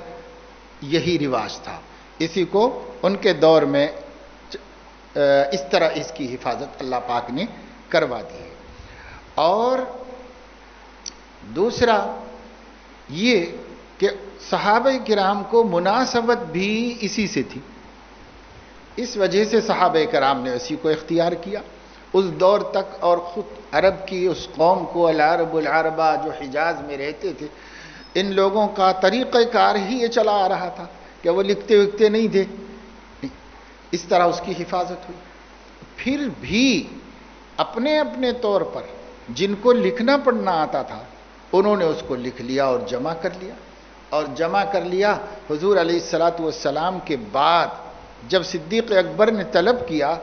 یہی رواج تھا. اسی کو ان کے دور میں اس طرح اس کی حفاظت اللہ پاک نے کروا دی ہے. اور دوسرا یہ کہ صحابہ کرام کو مناسبت بھی اسی سے تھی، اس وجہ سے صحابہ کرام نے اسی کو اختیار کیا. اس دور تک اور خود عرب کی اس قوم کو، العرب العربہ جو حجاز میں رہتے تھے، ان لوگوں کا طریقہ کار ہی یہ چلا آ رہا تھا کہ وہ لکھتے وکھتے نہیں تھے. اس طرح اس کی حفاظت ہوئی. پھر بھی اپنے اپنے طور پر جن کو لکھنا پڑھنا آتا تھا انہوں نے اس کو لکھ لیا اور جمع کر لیا. اور جمع کر لیا حضور علیہ الصلاۃ والسلام کے بعد جب صدیق اکبر نے طلب کیا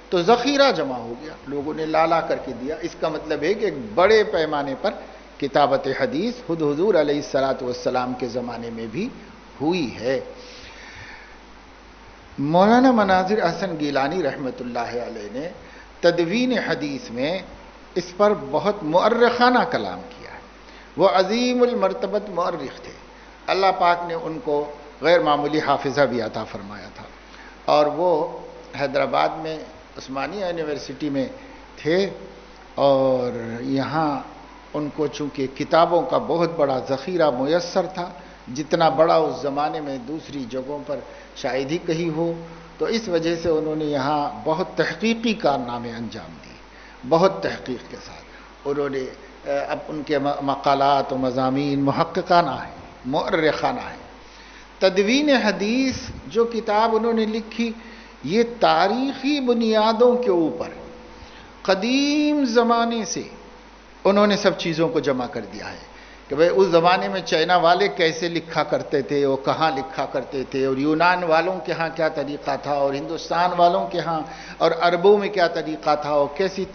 تو ذخیرہ جمع ہو گیا، لوگوں نے لا کر کے دیا. اس کا مطلب ہے کہ ایک بڑے پیمانے پر کتابت حدیث خود حضور علیہ الصلاۃ والسلام کے زمانے میں بھی ہوئی ہے. مولانا مناظر احسن گیلانی رحمۃ اللہ علیہ نے تدوین حدیث میں اس پر بہت مؤرخانہ کلام کیا ہے. وہ عظیم المرتبت مؤرخ تھے. اللہ پاک نے ان کو غیر معمولی حافظہ بھی عطا فرمایا تھا، اور وہ حیدرآباد میں عثمانیہ یونیورسٹی میں تھے، اور یہاں ان کو چونکہ کتابوں کا بہت بڑا ذخیرہ میسر تھا، جتنا بڑا اس زمانے میں دوسری جگہوں پر شاید ہی کہیں ہو، تو اس وجہ سے انہوں نے یہاں بہت تحقیقی کارنامے انجام دیے. بہت تحقیق کے ساتھ انہوں نے اب ان کے مقالات و مضامین محققانہ ہیں، مؤرخانہ ہیں. تدوین حدیث جو کتاب انہوں نے لکھی، یہ تاریخی بنیادوں کے اوپر قدیم زمانے سے انہوں نے سب چیزوں کو جمع کر دیا ہے کہ بھئی اس زمانے میں چائنا والے کیسے لکھا کرتے تھے، وہ کہاں لکھا کرتے تھے، اور یونان والوں کے ہاں کیا طریقہ تھا، اور ہندوستان والوں کے ہاں اور عربوں میں کیا طریقہ تھا، اور کیسی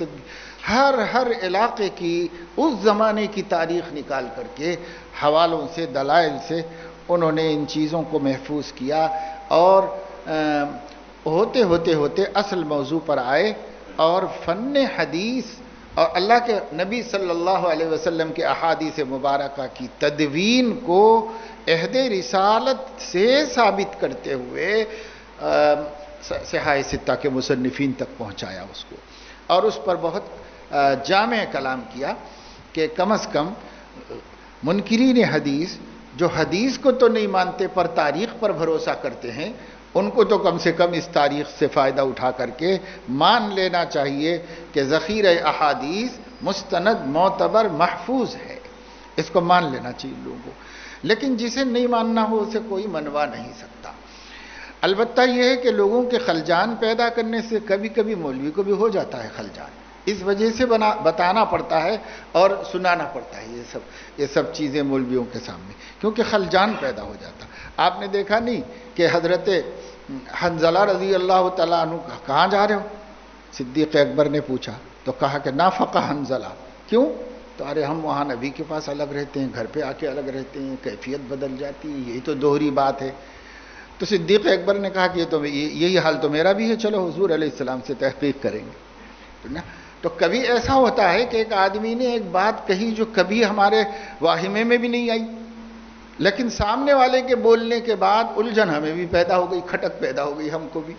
ہر علاقے کی اس زمانے کی تاریخ نکال کر کے حوالوں سے، دلائل سے انہوں نے ان چیزوں کو محفوظ کیا. اور ہوتے اصل موضوع پر آئے اور فن حدیث اور اللہ کے نبی صلی اللہ علیہ وسلم کے احادیث مبارکہ کی تدوین کو عہد رسالت سے ثابت کرتے ہوئے صحاح ستہ کے مصنفین تک پہنچایا اس کو، اور اس پر بہت جامع کلام کیا کہ کم از کم منکرین حدیث جو حدیث کو تو نہیں مانتے پر تاریخ پر بھروسہ کرتے ہیں، ان کو تو کم سے کم اس تاریخ سے فائدہ اٹھا کر کے مان لینا چاہیے کہ ذخیرہ احادیث مستند، معتبر، محفوظ ہے. اس کو مان لینا چاہیے لوگوں کو. لیکن جسے نہیں ماننا ہو اسے کوئی منوا نہیں سکتا۔ البتہ یہ ہے کہ لوگوں کے خلجان پیدا کرنے سے کبھی کبھی مولوی کو بھی ہو جاتا ہے خلجان، اس وجہ سے بتانا پڑتا ہے اور سنانا پڑتا ہے یہ سب چیزیں مولویوں کے سامنے، کیونکہ خلجان پیدا ہو جاتا۔ آپ نے دیکھا نہیں کہ حضرت حنظلہ رضی اللہ تعالیٰ عنہ کہاں جا رہے ہو؟ صدیق اکبر نے پوچھا تو کہا کہ نافقہ حنظلہ، کیوں؟ تو ارے ہم وہاں نبی کے پاس الگ رہتے ہیں، گھر پہ آ کے الگ رہتے ہیں، کیفیت بدل جاتی ہے، یہی تو دوہری بات ہے۔ تو صدیق اکبر نے کہا کہ یہی حال تو میرا بھی ہے، چلو حضور علیہ السلام سے تحقیق کریں گے۔ تو کبھی ایسا ہوتا ہے کہ ایک آدمی نے ایک بات کہی جو کبھی ہمارے واہمے میں بھی نہیں آئی، لیکن سامنے والے کے بولنے کے بعد الجھن ہمیں بھی پیدا ہو گئی، کھٹک پیدا ہو گئی ہم کو بھی۔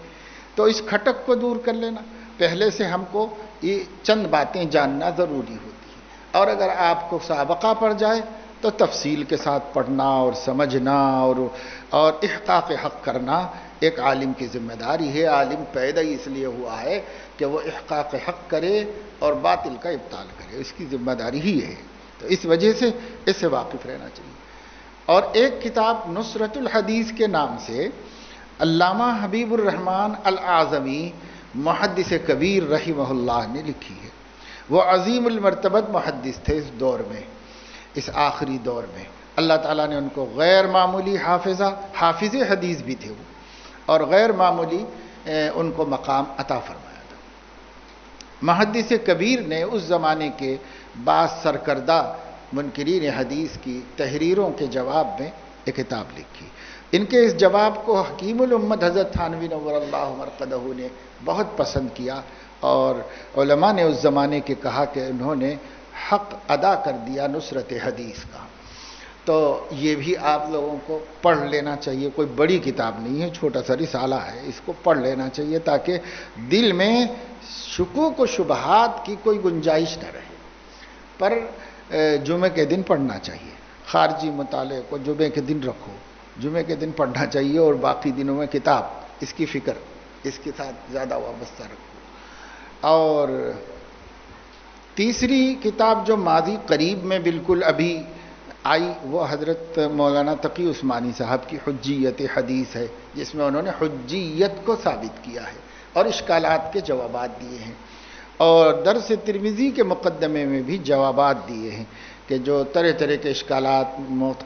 تو اس کھٹک کو دور کر لینا، پہلے سے ہم کو یہ چند باتیں جاننا ضروری ہوتی ہے، اور اگر آپ کو سابقہ پڑ جائے تو تفصیل کے ساتھ پڑھنا اور سمجھنا اور احقاق حق کرنا ایک عالم کی ذمہ داری ہے۔ عالم پیدا ہی اس لیے ہوا ہے کہ وہ احقاق حق کرے اور باطل کا ابطال کرے، اس کی ذمہ داری ہی ہے۔ تو اس وجہ سے اس سے واقف رہنا چاہیے۔ اور ایک کتاب نصرت الحدیث کے نام سے علامہ حبیب الرحمن الاعظمی محدث کبیر رحمہ اللہ نے لکھی ہے۔ وہ عظیم المرتبت محدث تھے اس دور میں، اس آخری دور میں۔ اللہ تعالیٰ نے ان کو غیر معمولی حافظ حدیث بھی تھے وہ، اور غیر معمولی ان کو مقام عطا فرمایا تھا۔ محدث کبیر نے اس زمانے کے بعض سرکردہ منکرین حدیث کی تحریروں کے جواب میں ایک کتاب لکھی۔ ان کے اس جواب کو حکیم الامت حضرت تھانوی نور اللہ مرقدہ نے بہت پسند کیا، اور علماء نے اس زمانے کے کہا کہ انہوں نے حق ادا کر دیا نصرت حدیث کا۔ تو یہ بھی آپ لوگوں کو پڑھ لینا چاہیے، کوئی بڑی کتاب نہیں ہے، چھوٹا سا رسالہ ہے، اس کو پڑھ لینا چاہیے تاکہ دل میں شکوک و شبہات کی کوئی گنجائش نہ رہے۔ پر جمعے کے دن پڑھنا چاہیے، خارجی مطالعے کو جمعے کے دن رکھو، جمعے کے دن پڑھنا چاہیے، اور باقی دنوں میں کتاب، اس کی فکر اس کے ساتھ زیادہ وابستہ رکھو۔ اور تیسری کتاب جو ماضی قریب میں بالکل ابھی آئی وہ حضرت مولانا تقی عثمانی صاحب کی حجیت حدیث ہے، جس میں انہوں نے حجیت کو ثابت کیا ہے اور اشکالات کے جوابات دیے ہیں، اور درس ترمذی کے مقدمے میں بھی جوابات دیے ہیں کہ جو طرح طرح کے اشکالات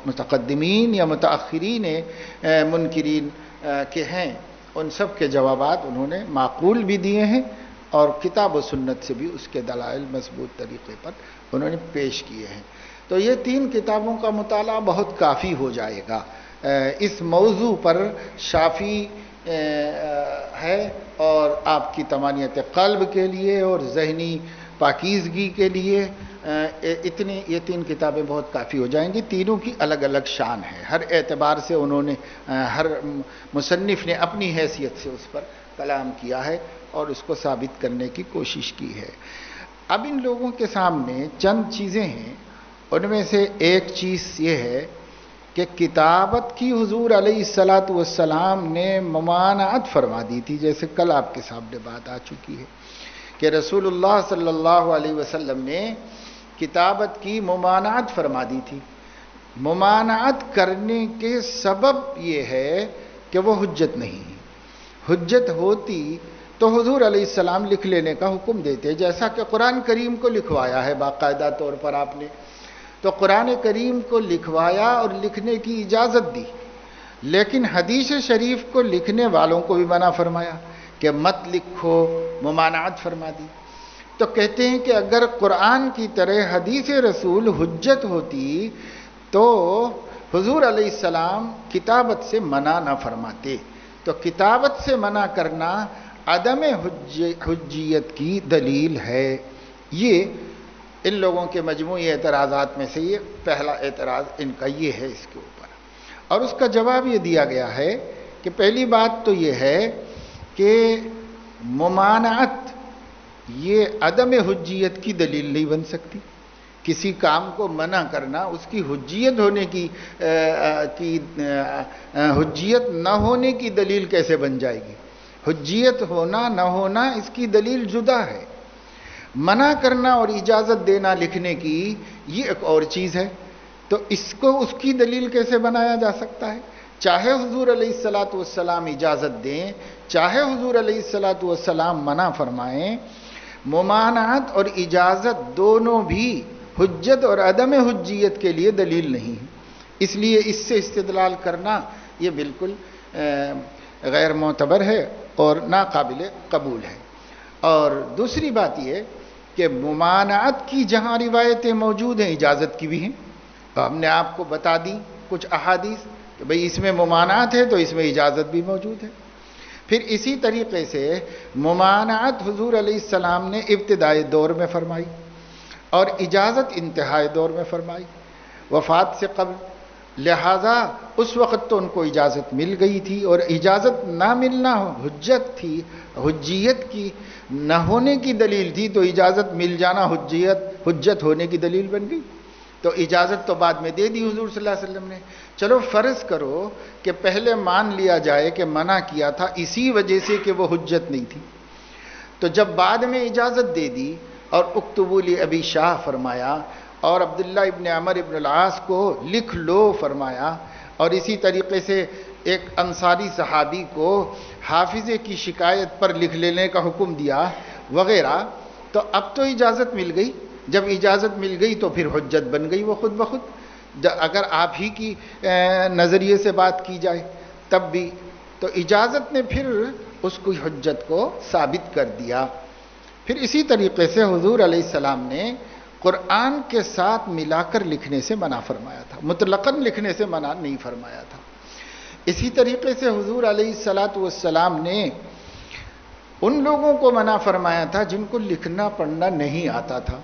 متقدمین یا متاخرین منکرین کے ہیں، ان سب کے جوابات انہوں نے معقول بھی دیے ہیں، اور کتاب و سنت سے بھی اس کے دلائل مضبوط طریقے پر انہوں نے پیش کیے ہیں۔ تو یہ 3 کتابوں کا مطالعہ بہت کافی ہو جائے گا، اس موضوع پر شافی ہے، اور آپ کی طمانینت قلب کے لیے اور ذہنی پاکیزگی کے لیے یہ 3 کتابیں بہت کافی ہو جائیں گی۔ تینوں کی الگ الگ شان ہے، ہر اعتبار سے انہوں نے ہر مصنف نے اپنی حیثیت سے اس پر کلام کیا ہے اور اس کو ثابت کرنے کی کوشش کی ہے۔ اب ان لوگوں کے سامنے چند چیزیں ہیں، ان میں سے ایک چیز یہ ہے کہ کتابت کی حضور علیہ الصلاۃ والسلام نے ممانعت فرما دی تھی، جیسے کل آپ کے سامنے بات آ چکی ہے کہ رسول اللہ صلی اللہ علیہ وسلم نے کتابت کی ممانعت فرما دی تھی۔ ممانعت کرنے کے سبب یہ ہے کہ وہ حجت نہیں ہے، حجت ہوتی تو حضور علیہ السلام لکھ لینے کا حکم دیتے، جیسا کہ قرآن کریم کو لکھوایا ہے باقاعدہ طور پر آپ نے، تو قرآن کریم کو لکھوایا اور لکھنے کی اجازت دی، لیکن حدیث شریف کو لکھنے والوں کو بھی منع فرمایا کہ مت لکھو، ممانعت فرما دی۔ تو کہتے ہیں کہ اگر قرآن کی طرح حدیث رسول حجت ہوتی تو حضور علیہ السلام کتابت سے منع نہ فرماتے۔ تو کتابت سے منع کرنا عدم حجیت کی دلیل ہے۔ یہ ان لوگوں کے مجموعی اعتراضات میں سے یہ پہلا اعتراض ان کا یہ ہے اس کے اوپر، اور اس کا جواب یہ دیا گیا ہے کہ پہلی بات تو یہ ہے کہ ممانعت یہ عدم حجیت کی دلیل نہیں بن سکتی۔ کسی کام کو منع کرنا اس کی حجیت ہونے کی حجیت نہ ہونے کی دلیل کیسے بن جائے گی؟ حجیت ہونا نہ ہونا اس کی دلیل جدا ہے۔ منع کرنا اور اجازت دینا لکھنے کی یہ ایک اور چیز ہے۔ تو اس کو اس کی دلیل کیسے بنایا جا سکتا ہے؟ چاہے حضور علیہ الصلاۃ والسلام اجازت دیں، چاہے حضور علیہ الصلاۃ والسلام منع فرمائیں، ممانعت اور اجازت دونوں بھی حجت اور عدم حجیت کے لیے دلیل نہیں ہے۔ اس لیے اس سے استدلال کرنا یہ بالکل غیر معتبر ہے اور ناقابل قبول ہے۔ اور دوسری بات یہ کہ ممانعت کی جہاں روایتیں موجود ہیں، اجازت کی بھی ہیں۔ ہم نے آپ کو بتا دی کچھ احادیث کہ بھئی اس میں ممانعت ہے تو اس میں اجازت بھی موجود ہے۔ پھر اسی طریقے سے ممانعت حضور علیہ السلام نے ابتدائی دور میں فرمائی اور اجازت انتہائی دور میں فرمائی، وفات سے قبل۔ لہذا اس وقت تو ان کو اجازت مل گئی تھی، اور اجازت نہ ملنا حجت تھی، حجیت کی نہ ہونے کی دلیل تھی، تو اجازت مل جانا حجت ہونے کی دلیل بن گئی۔ تو اجازت تو بعد میں دے دی حضور صلی اللہ علیہ وسلم نے۔ چلو فرض کرو کہ پہلے مان لیا جائے کہ منع کیا تھا اسی وجہ سے کہ وہ حجت نہیں تھی، تو جب بعد میں اجازت دے دی اور اکتبوا لی ابی شاہ فرمایا، اور عبداللہ ابن عمر ابن العاص کو لکھ لو فرمایا، اور اسی طریقے سے ایک انصاری صحابی کو حافظے کی شکایت پر لکھ لینے کا حکم دیا وغیرہ، تو اب تو اجازت مل گئی۔ جب اجازت مل گئی تو پھر حجت بن گئی وہ خود بخود، اگر آپ ہی کی نظریے سے بات کی جائے تب بھی، تو اجازت نے پھر اس کی حجت کو ثابت کر دیا۔ پھر اسی طریقے سے حضور علیہ السلام نے قرآن کے ساتھ ملا کر لکھنے سے منع فرمایا تھا، مطلقاً لکھنے سے منع نہیں فرمایا تھا۔ اسی طریقے سے حضور علیہ السلام نے ان لوگوں کو منع فرمایا تھا جن کو لکھنا پڑھنا نہیں آتا تھا،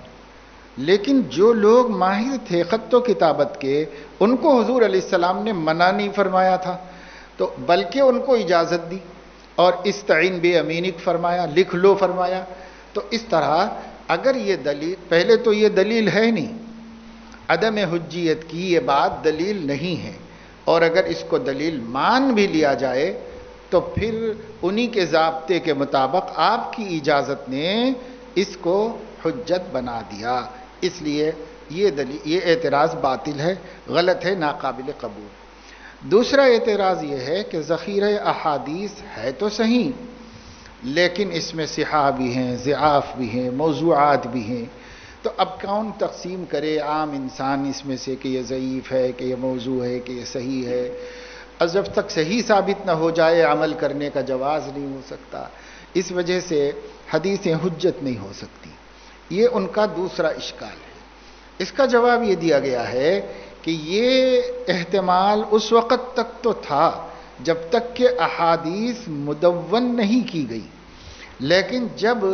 لیکن جو لوگ ماہر تھے خط و کتابت کے، ان کو حضور علیہ السلام نے منع نہیں فرمایا تھا، تو بلکہ ان کو اجازت دی اور استعین بامینک فرمایا، لکھ لو فرمایا۔ تو اس طرح اگر یہ دلیل، پہلے تو یہ دلیل ہے نہیں، عدم حجیت کی یہ بات دلیل نہیں ہے، اور اگر اس کو دلیل مان بھی لیا جائے تو پھر انہی کے ضابطے کے مطابق آپ کی اجازت نے اس کو حجت بنا دیا۔ اس لیے یہ اعتراض باطل ہے، غلط ہے، ناقابل قبول۔ دوسرا اعتراض یہ ہے کہ ذخیرہ احادیث ہے تو صحیح، لیکن اس میں صحاح بھی ہیں، ضعاف بھی ہیں، موضوعات بھی ہیں، تو اب کون تقسیم کرے عام انسان اس میں سے کہ یہ ضعیف ہے، کہ یہ موضوع ہے، کہ یہ صحیح ہے؟ اور جب تک صحیح ثابت نہ ہو جائے عمل کرنے کا جواز نہیں ہو سکتا، اس وجہ سے حدیثیں حجت نہیں ہو سکتی۔ یہ ان کا دوسرا اشکال ہے۔ اس کا جواب یہ دیا گیا ہے کہ یہ احتمال اس وقت تک تو تھا جب تک کہ احادیث مدون نہیں کی گئی، لیکن جب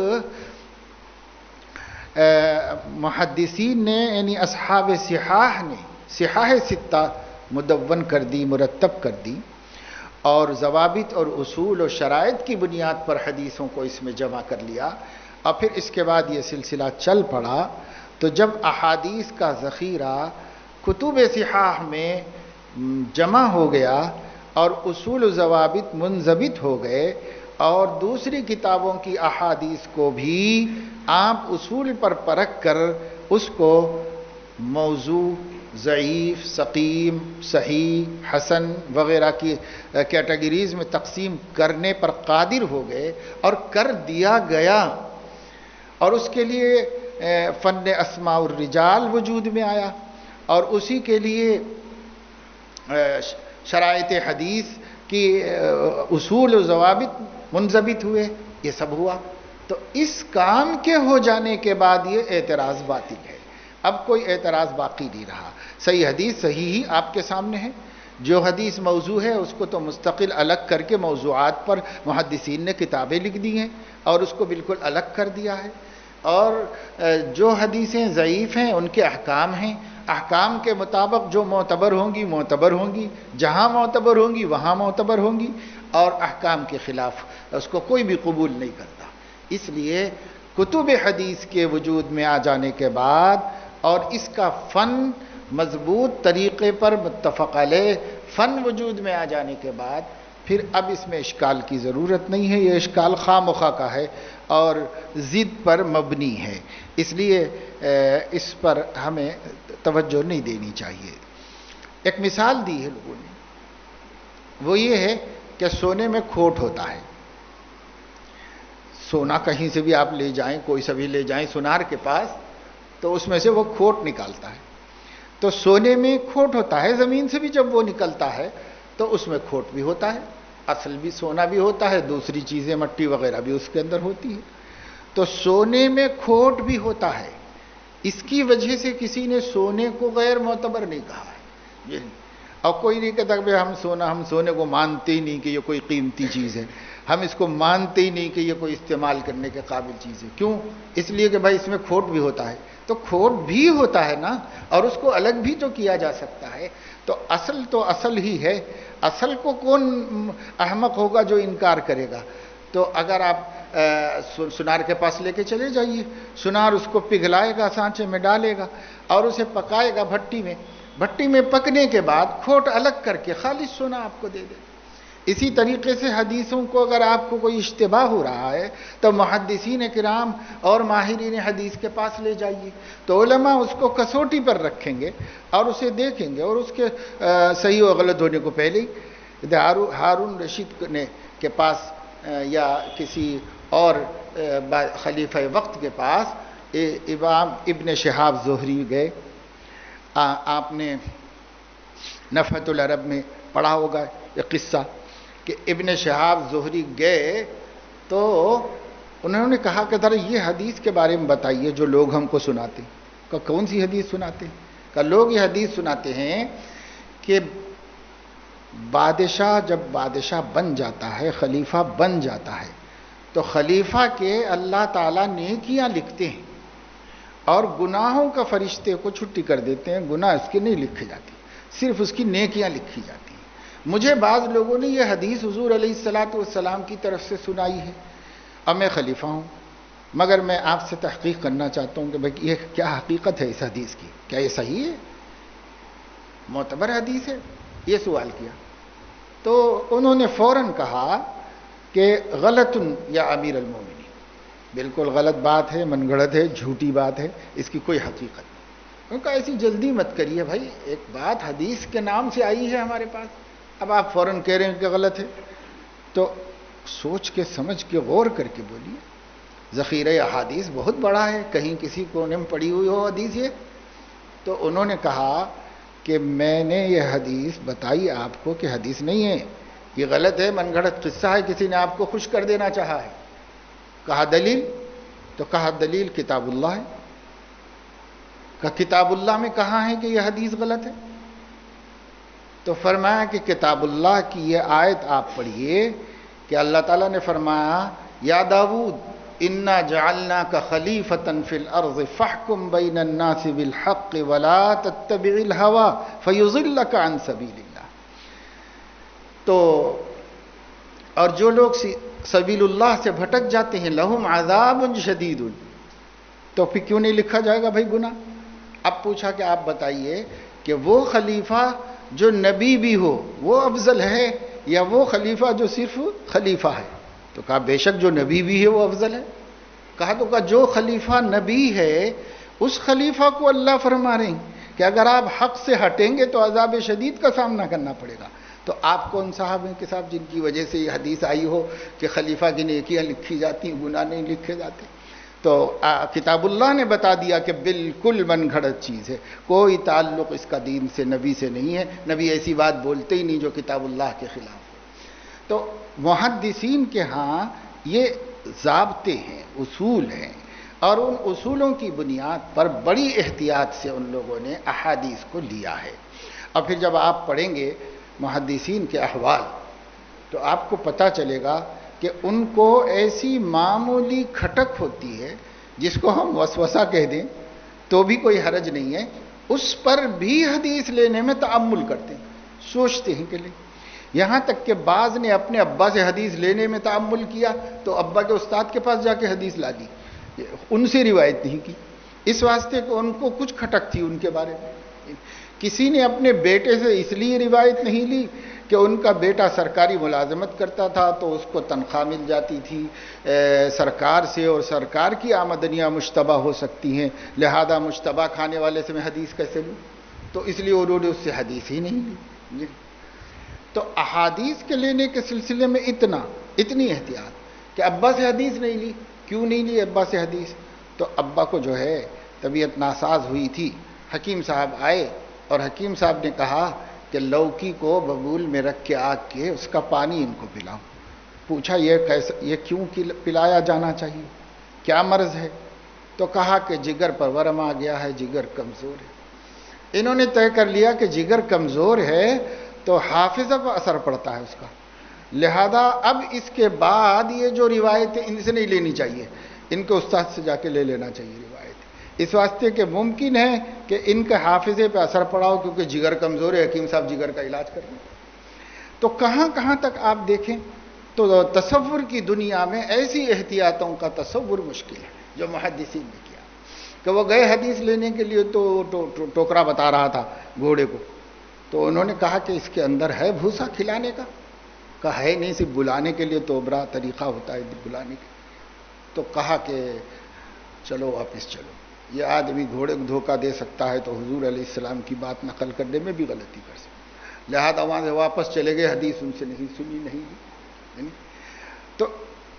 محدثین نے یعنی اصحاب صحاح نے صحاح ستہ مدون کر دی، مرتب کر دی، اور ضوابط اور اصول اور شرائط کی بنیاد پر حدیثوں کو اس میں جمع کر لیا، اور پھر اس کے بعد یہ سلسلہ چل پڑا، تو جب احادیث کا ذخیرہ کتب صحاح میں جمع ہو گیا اور اصول و ضوابط منضبط ہو گئے، اور دوسری کتابوں کی احادیث کو بھی آپ اصول پر پرکھ کر اس کو موضوع، ضعیف، سقیم، صحیح، حسن وغیرہ کی کیٹیگریز میں تقسیم کرنے پر قادر ہو گئے اور کر دیا گیا، اور اس کے لیے فن اسماء الرجال وجود میں آیا، اور اسی کے لیے شرائط حدیث کی اصول و ضوابط منضبط ہوئے، یہ سب ہوا۔ تو اس کام کے ہو جانے کے بعد یہ اعتراض باطل ہے، اب کوئی اعتراض باقی نہیں رہا۔ صحیح حدیث صحیح ہی آپ کے سامنے ہے، جو حدیث موضوع ہے اس کو تو مستقل الگ کر کے موضوعات پر محدثین نے کتابیں لکھ دی ہیں اور اس کو بالکل الگ کر دیا ہے، اور جو حدیثیں ضعیف ہیں ان کے احکام ہیں، احکام کے مطابق جو معتبر ہوں گی، جہاں معتبر ہوں گی وہاں معتبر ہوں گی، اور احکام کے خلاف اس کو کوئی بھی قبول نہیں کرتا۔ اس لیے کتب حدیث کے وجود میں آ جانے کے بعد اور اس کا فن مضبوط طریقے پر متفق علیہ فن وجود میں آ جانے کے بعد پھر اب اس میں اشکال کی ضرورت نہیں ہے، یہ اشکال خواہ مخواہ کا ہے اور ضد پر مبنی ہے، اس لیے اس پر ہمیں توجہ نہیں دینی چاہیے۔ ایک مثال دی ہے لوگوں نے، وہ یہ ہے کہ سونے میں کھوٹ ہوتا ہے۔ سونا کہیں سے بھی آپ لے جائیں، کوئی سا بھی لے جائیں سونار کے پاس، تو اس میں سے وہ کھوٹ نکالتا ہے۔ تو سونے میں کھوٹ ہوتا ہے، زمین سے بھی جب وہ نکلتا ہے تو اس میں کھوٹ بھی ہوتا ہے، اصل بھی سونا بھی ہوتا ہے، دوسری چیزیں مٹی وغیرہ بھی اس کے اندر ہوتی ہے۔ تو سونے میں کھوٹ بھی ہوتا ہے، اس کی وجہ سے کسی نے سونے کو غیر معتبر نہیں کہا ہے۔ اور کوئی نہیں کہتا کہ ہم سونے کو مانتے ہی نہیں کہ یہ کوئی قیمتی چیز ہے، ہم اس کو مانتے ہی نہیں کہ یہ کوئی استعمال کرنے کے قابل چیز ہے۔ کیوں؟ اس لیے کہ بھائی اس میں کھوٹ بھی ہوتا ہے۔ تو کھوٹ بھی ہوتا ہے نا، اور اس کو الگ بھی تو کیا جا سکتا ہے۔ تو اصل ہی ہے، اصل کو کون احمق ہوگا جو انکار کرے گا؟ تو اگر آپ سونار کے پاس لے کے چلے جائیے، سونار اس کو پگھلائے گا، سانچے میں ڈالے گا اور اسے پکائے گا بھٹی میں پکنے کے بعد کھوٹ الگ کر کے خالص سونا آپ کو دے دے۔ اسی طریقے سے حدیثوں کو اگر آپ کو کوئی اشتباہ ہو رہا ہے تو محدثین کرام اور ماہرین حدیث کے پاس لے جائیے، تو علماء اس کو کسوٹی پر رکھیں گے اور اسے دیکھیں گے، اور اس کے صحیح و غلط ہونے کو پہلے ہی ہارون رشید کے پاس یا کسی اور خلیفہ وقت کے پاس امام ابن شہاب زہری گئے۔ آپ نے نفحۃ العرب میں پڑھا ہوگا یہ قصہ کہ ابن شہاب زہری گئے تو انہوں نے کہا کہ ذرا یہ حدیث کے بارے میں بتائیے جو لوگ ہم کو سناتے ہیں۔ کہ کون سی حدیث سناتے ہیں؟ کہ لوگ یہ حدیث سناتے ہیں کہ جب بادشاہ بن جاتا ہے، خلیفہ بن جاتا ہے، تو خلیفہ کے اللہ تعالیٰ نیکیاں لکھتے ہیں اور گناہوں کا فرشتے کو چھٹی کر دیتے ہیں، گناہ اس کے نہیں لکھے جاتے، صرف اس کی نیکیاں لکھی جاتی ہیں۔ مجھے بعض لوگوں نے یہ حدیث حضور علیہ الصلاۃ کی طرف سے سنائی ہے، اب میں خلیفہ ہوں، مگر میں آپ سے تحقیق کرنا چاہتا ہوں کہ بھئی یہ کیا حقیقت ہے اس حدیث کی؟ کیا یہ صحیح ہے؟ معتبر حدیث ہے؟ یہ سوال کیا تو انہوں نے فوراً کہا کہ غلط یا امیر المومنین، بالکل غلط بات ہے، من گھڑت ہے، جھوٹی بات ہے، اس کی کوئی حقیقت نہیں۔ ان کا ایسی جلدی مت کریے بھائی، ایک بات حدیث کے نام سے آئی ہے ہمارے پاس، اب آپ فوراً کہہ رہے ہیں کہ غلط ہے، تو سوچ کے سمجھ کے غور کر کے بولیے۔ ذخیرہ احادیث بہت بڑا ہے، کہیں کسی کونے میں پڑی ہوئی ہو حدیث یہ؟ تو انہوں نے کہا کہ میں نے یہ حدیث بتائی آپ کو کہ حدیث نہیں ہے، یہ غلط ہے، من گھڑت قصہ ہے، کسی نے آپ کو خوش کر دینا چاہا ہے۔ کہا دلیل؟ تو کہا دلیل کتاب اللہ ہے۔ کہ کتاب اللہ میں کہاں ہے کہ یہ حدیث غلط ہے؟ تو فرمایا کہ کتاب اللہ کی یہ آیت آپ پڑھیے کہ اللہ تعالیٰ نے فرمایا یا داود انا جعلناک خلیفۃ فی الارض فاحکم بین الناس بالحق ولا تتبع الہوی فیضلک عن سبیل اللہ۔ تو اور جو لوگ سبیل اللہ سے بھٹک جاتے ہیں لہم عذاب شدید، تو پھر کیوں نہیں لکھا جائے گا بھائی گناہ؟ اب پوچھا کہ آپ بتائیے کہ وہ خلیفہ جو نبی بھی ہو وہ افضل ہے یا وہ خلیفہ جو صرف خلیفہ ہے؟ تو کہا بے شک جو نبی بھی ہے وہ افضل ہے۔ کہا تو کہا جو خلیفہ نبی ہے اس خلیفہ کو اللہ فرما رہے ہیں کہ اگر آپ حق سے ہٹیں گے تو عذاب شدید کا سامنا کرنا پڑے گا۔ تو آپ کون صاحب ہیں کہ صاحب جن کی وجہ سے یہ حدیث آئی ہو کہ خلیفہ کی نیکیاں لکھی جاتی ہیں، گناہ نہیں لکھے جاتے؟ تو کتاب اللہ نے بتا دیا کہ بالکل من گھڑت چیز ہے، کوئی تعلق اس کا دین سے، نبی سے نہیں ہے، نبی ایسی بات بولتے ہی نہیں جو کتاب اللہ کے خلاف ہے۔ تو محدثین کے ہاں یہ ضابطے ہیں، اصول ہیں، اور ان اصولوں کی بنیاد پر بڑی احتیاط سے ان لوگوں نے احادیث کو لیا ہے۔ اور پھر جب آپ پڑھیں گے محدثین کے احوال تو آپ کو پتہ چلے گا کہ ان کو ایسی معمولی کھٹک ہوتی ہے جس کو ہم وسوسہ کہہ دیں تو بھی کوئی حرج نہیں ہے، اس پر بھی حدیث لینے میں تأمل کرتے ہیں، سوچتے ہیں کہ لیں۔ یہاں تک کہ بعض نے اپنے ابا سے حدیث لینے میں تأمل کیا تو ابا کے استاد کے پاس جا کے حدیث لا دی، ان سے روایت نہیں کی، اس واسطے کہ ان کو کچھ کھٹک تھی ان کے بارے میں۔ کسی نے اپنے بیٹے سے اس لیے روایت نہیں لی کہ ان کا بیٹا سرکاری ملازمت کرتا تھا تو اس کو تنخواہ مل جاتی تھی سرکار سے، اور سرکار کی آمدنیاں مشتبہ ہو سکتی ہیں، لہذا مشتبہ کھانے والے سے میں حدیث کیسے لوں؟ تو اس لیے انہوں نے اس سے حدیث ہی نہیں لی۔ تو احادیث کے لینے کے سلسلے میں اتنی احتیاط کہ ابا سے حدیث نہیں لی۔ کیوں نہیں لی ابا سے حدیث؟ تو ابا کو جو ہے طبیعت ناساز ہوئی تھی، حکیم صاحب آئے اور حکیم صاحب نے کہا کہ لوکی کو ببول میں رکھ کے آگ کے اس کا پانی ان کو پلاؤ۔ پوچھا یہ کیوں پلایا جانا چاہیے، کیا مرض ہے؟ تو کہا کہ جگر پر ورم آ گیا ہے، جگر کمزور ہے۔ انہوں نے طے کر لیا کہ جگر کمزور ہے تو حافظہ پر اثر پڑتا ہے اس کا، لہذا اب اس کے بعد یہ جو روایتیں ان سے نہیں لینی چاہیے، ان کے استاد سے جا کے لے لینا چاہیے روایت، اس واسطے کہ ممکن ہے کہ ان کے حافظے پہ اثر پڑا ہو، کیونکہ جگر کمزور ہے، حکیم صاحب جگر کا علاج کر رہے ہیں۔ تو کہاں تک آپ دیکھیں تو تصور کی دنیا میں ایسی احتیاطوں کا تصور مشکل ہے جو محدثین نے کیا کہ وہ گئے حدیث لینے کے لیے تو ٹوکرا بتا رہا تھا گھوڑے کو، تو انہوں نے کہا کہ اس کے اندر ہے بھوسا کھلانے کا؟ کہا ہے نہیں، صرف بلانے کے لیے تو برا طریقہ ہوتا ہے بلانے کا۔ تو کہا کہ چلو واپس چلو، یہ آدمی گھوڑے کو دھوکہ دے سکتا ہے تو حضور علیہ السلام کی بات نقل کرنے میں بھی غلطی کر سکتا ہے، لہذا وہاں سے واپس چلے گئے، حدیث ان سے نہیں سنی، نہیں لی۔ تو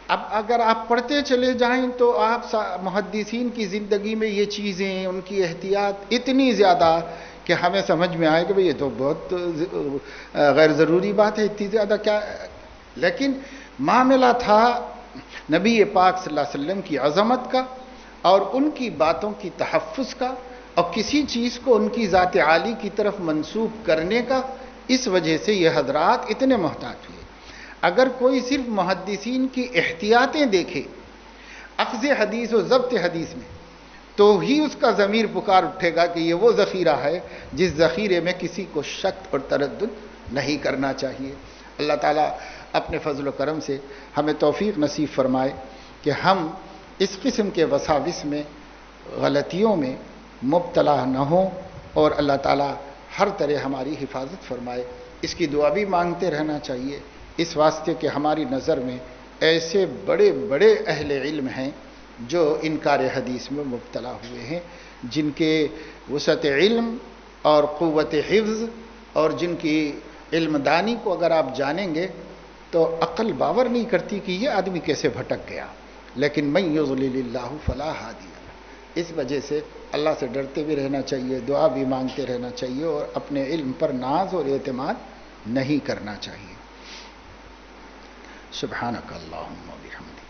اب اگر آپ پڑھتے چلے جائیں تو آپ محدثین کی زندگی میں یہ چیزیں، ان کی احتیاط اتنی زیادہ کہ ہمیں سمجھ میں آئے کہ بھئی یہ تو بہت غیر ضروری بات ہے، اتنی زیادہ کیا؟ لیکن معاملہ تھا نبی پاک صلی اللہ علیہ وسلم کی عظمت کا اور ان کی باتوں کی تحفظ کا، اور کسی چیز کو ان کی ذات عالی کی طرف منسوب کرنے کا، اس وجہ سے یہ حضرات اتنے محتاط ہوئے۔ اگر کوئی صرف محدثین کی احتیاطیں دیکھے اخذ حدیث و ضبط حدیث میں، تو ہی اس کا ضمیر پکار اٹھے گا کہ یہ وہ ذخیرہ ہے جس ذخیرے میں کسی کو شک اور تردد نہیں کرنا چاہیے۔ اللہ تعالیٰ اپنے فضل و کرم سے ہمیں توفیق نصیب فرمائے کہ ہم اس قسم کے وساوس میں، غلطیوں میں مبتلا نہ ہوں، اور اللہ تعالیٰ ہر طرح ہماری حفاظت فرمائے۔ اس کی دعا بھی مانگتے رہنا چاہیے، اس واسطے کہ ہماری نظر میں ایسے بڑے بڑے اہل علم ہیں جو انکار حدیث میں مبتلا ہوئے ہیں، جن کے وسعت علم اور قوت حفظ اور جن کی علم دانی کو اگر آپ جانیں گے تو عقل باور نہیں کرتی کہ یہ آدمی کیسے بھٹک گیا، لیکن من یضلل اللہ فلا ہادی لہ۔ اس وجہ سے اللہ سے ڈرتے بھی رہنا چاہیے، دعا بھی مانگتے رہنا چاہیے، اور اپنے علم پر ناز اور اعتماد نہیں کرنا چاہیے۔ سبحانک اللہم و بحمدک۔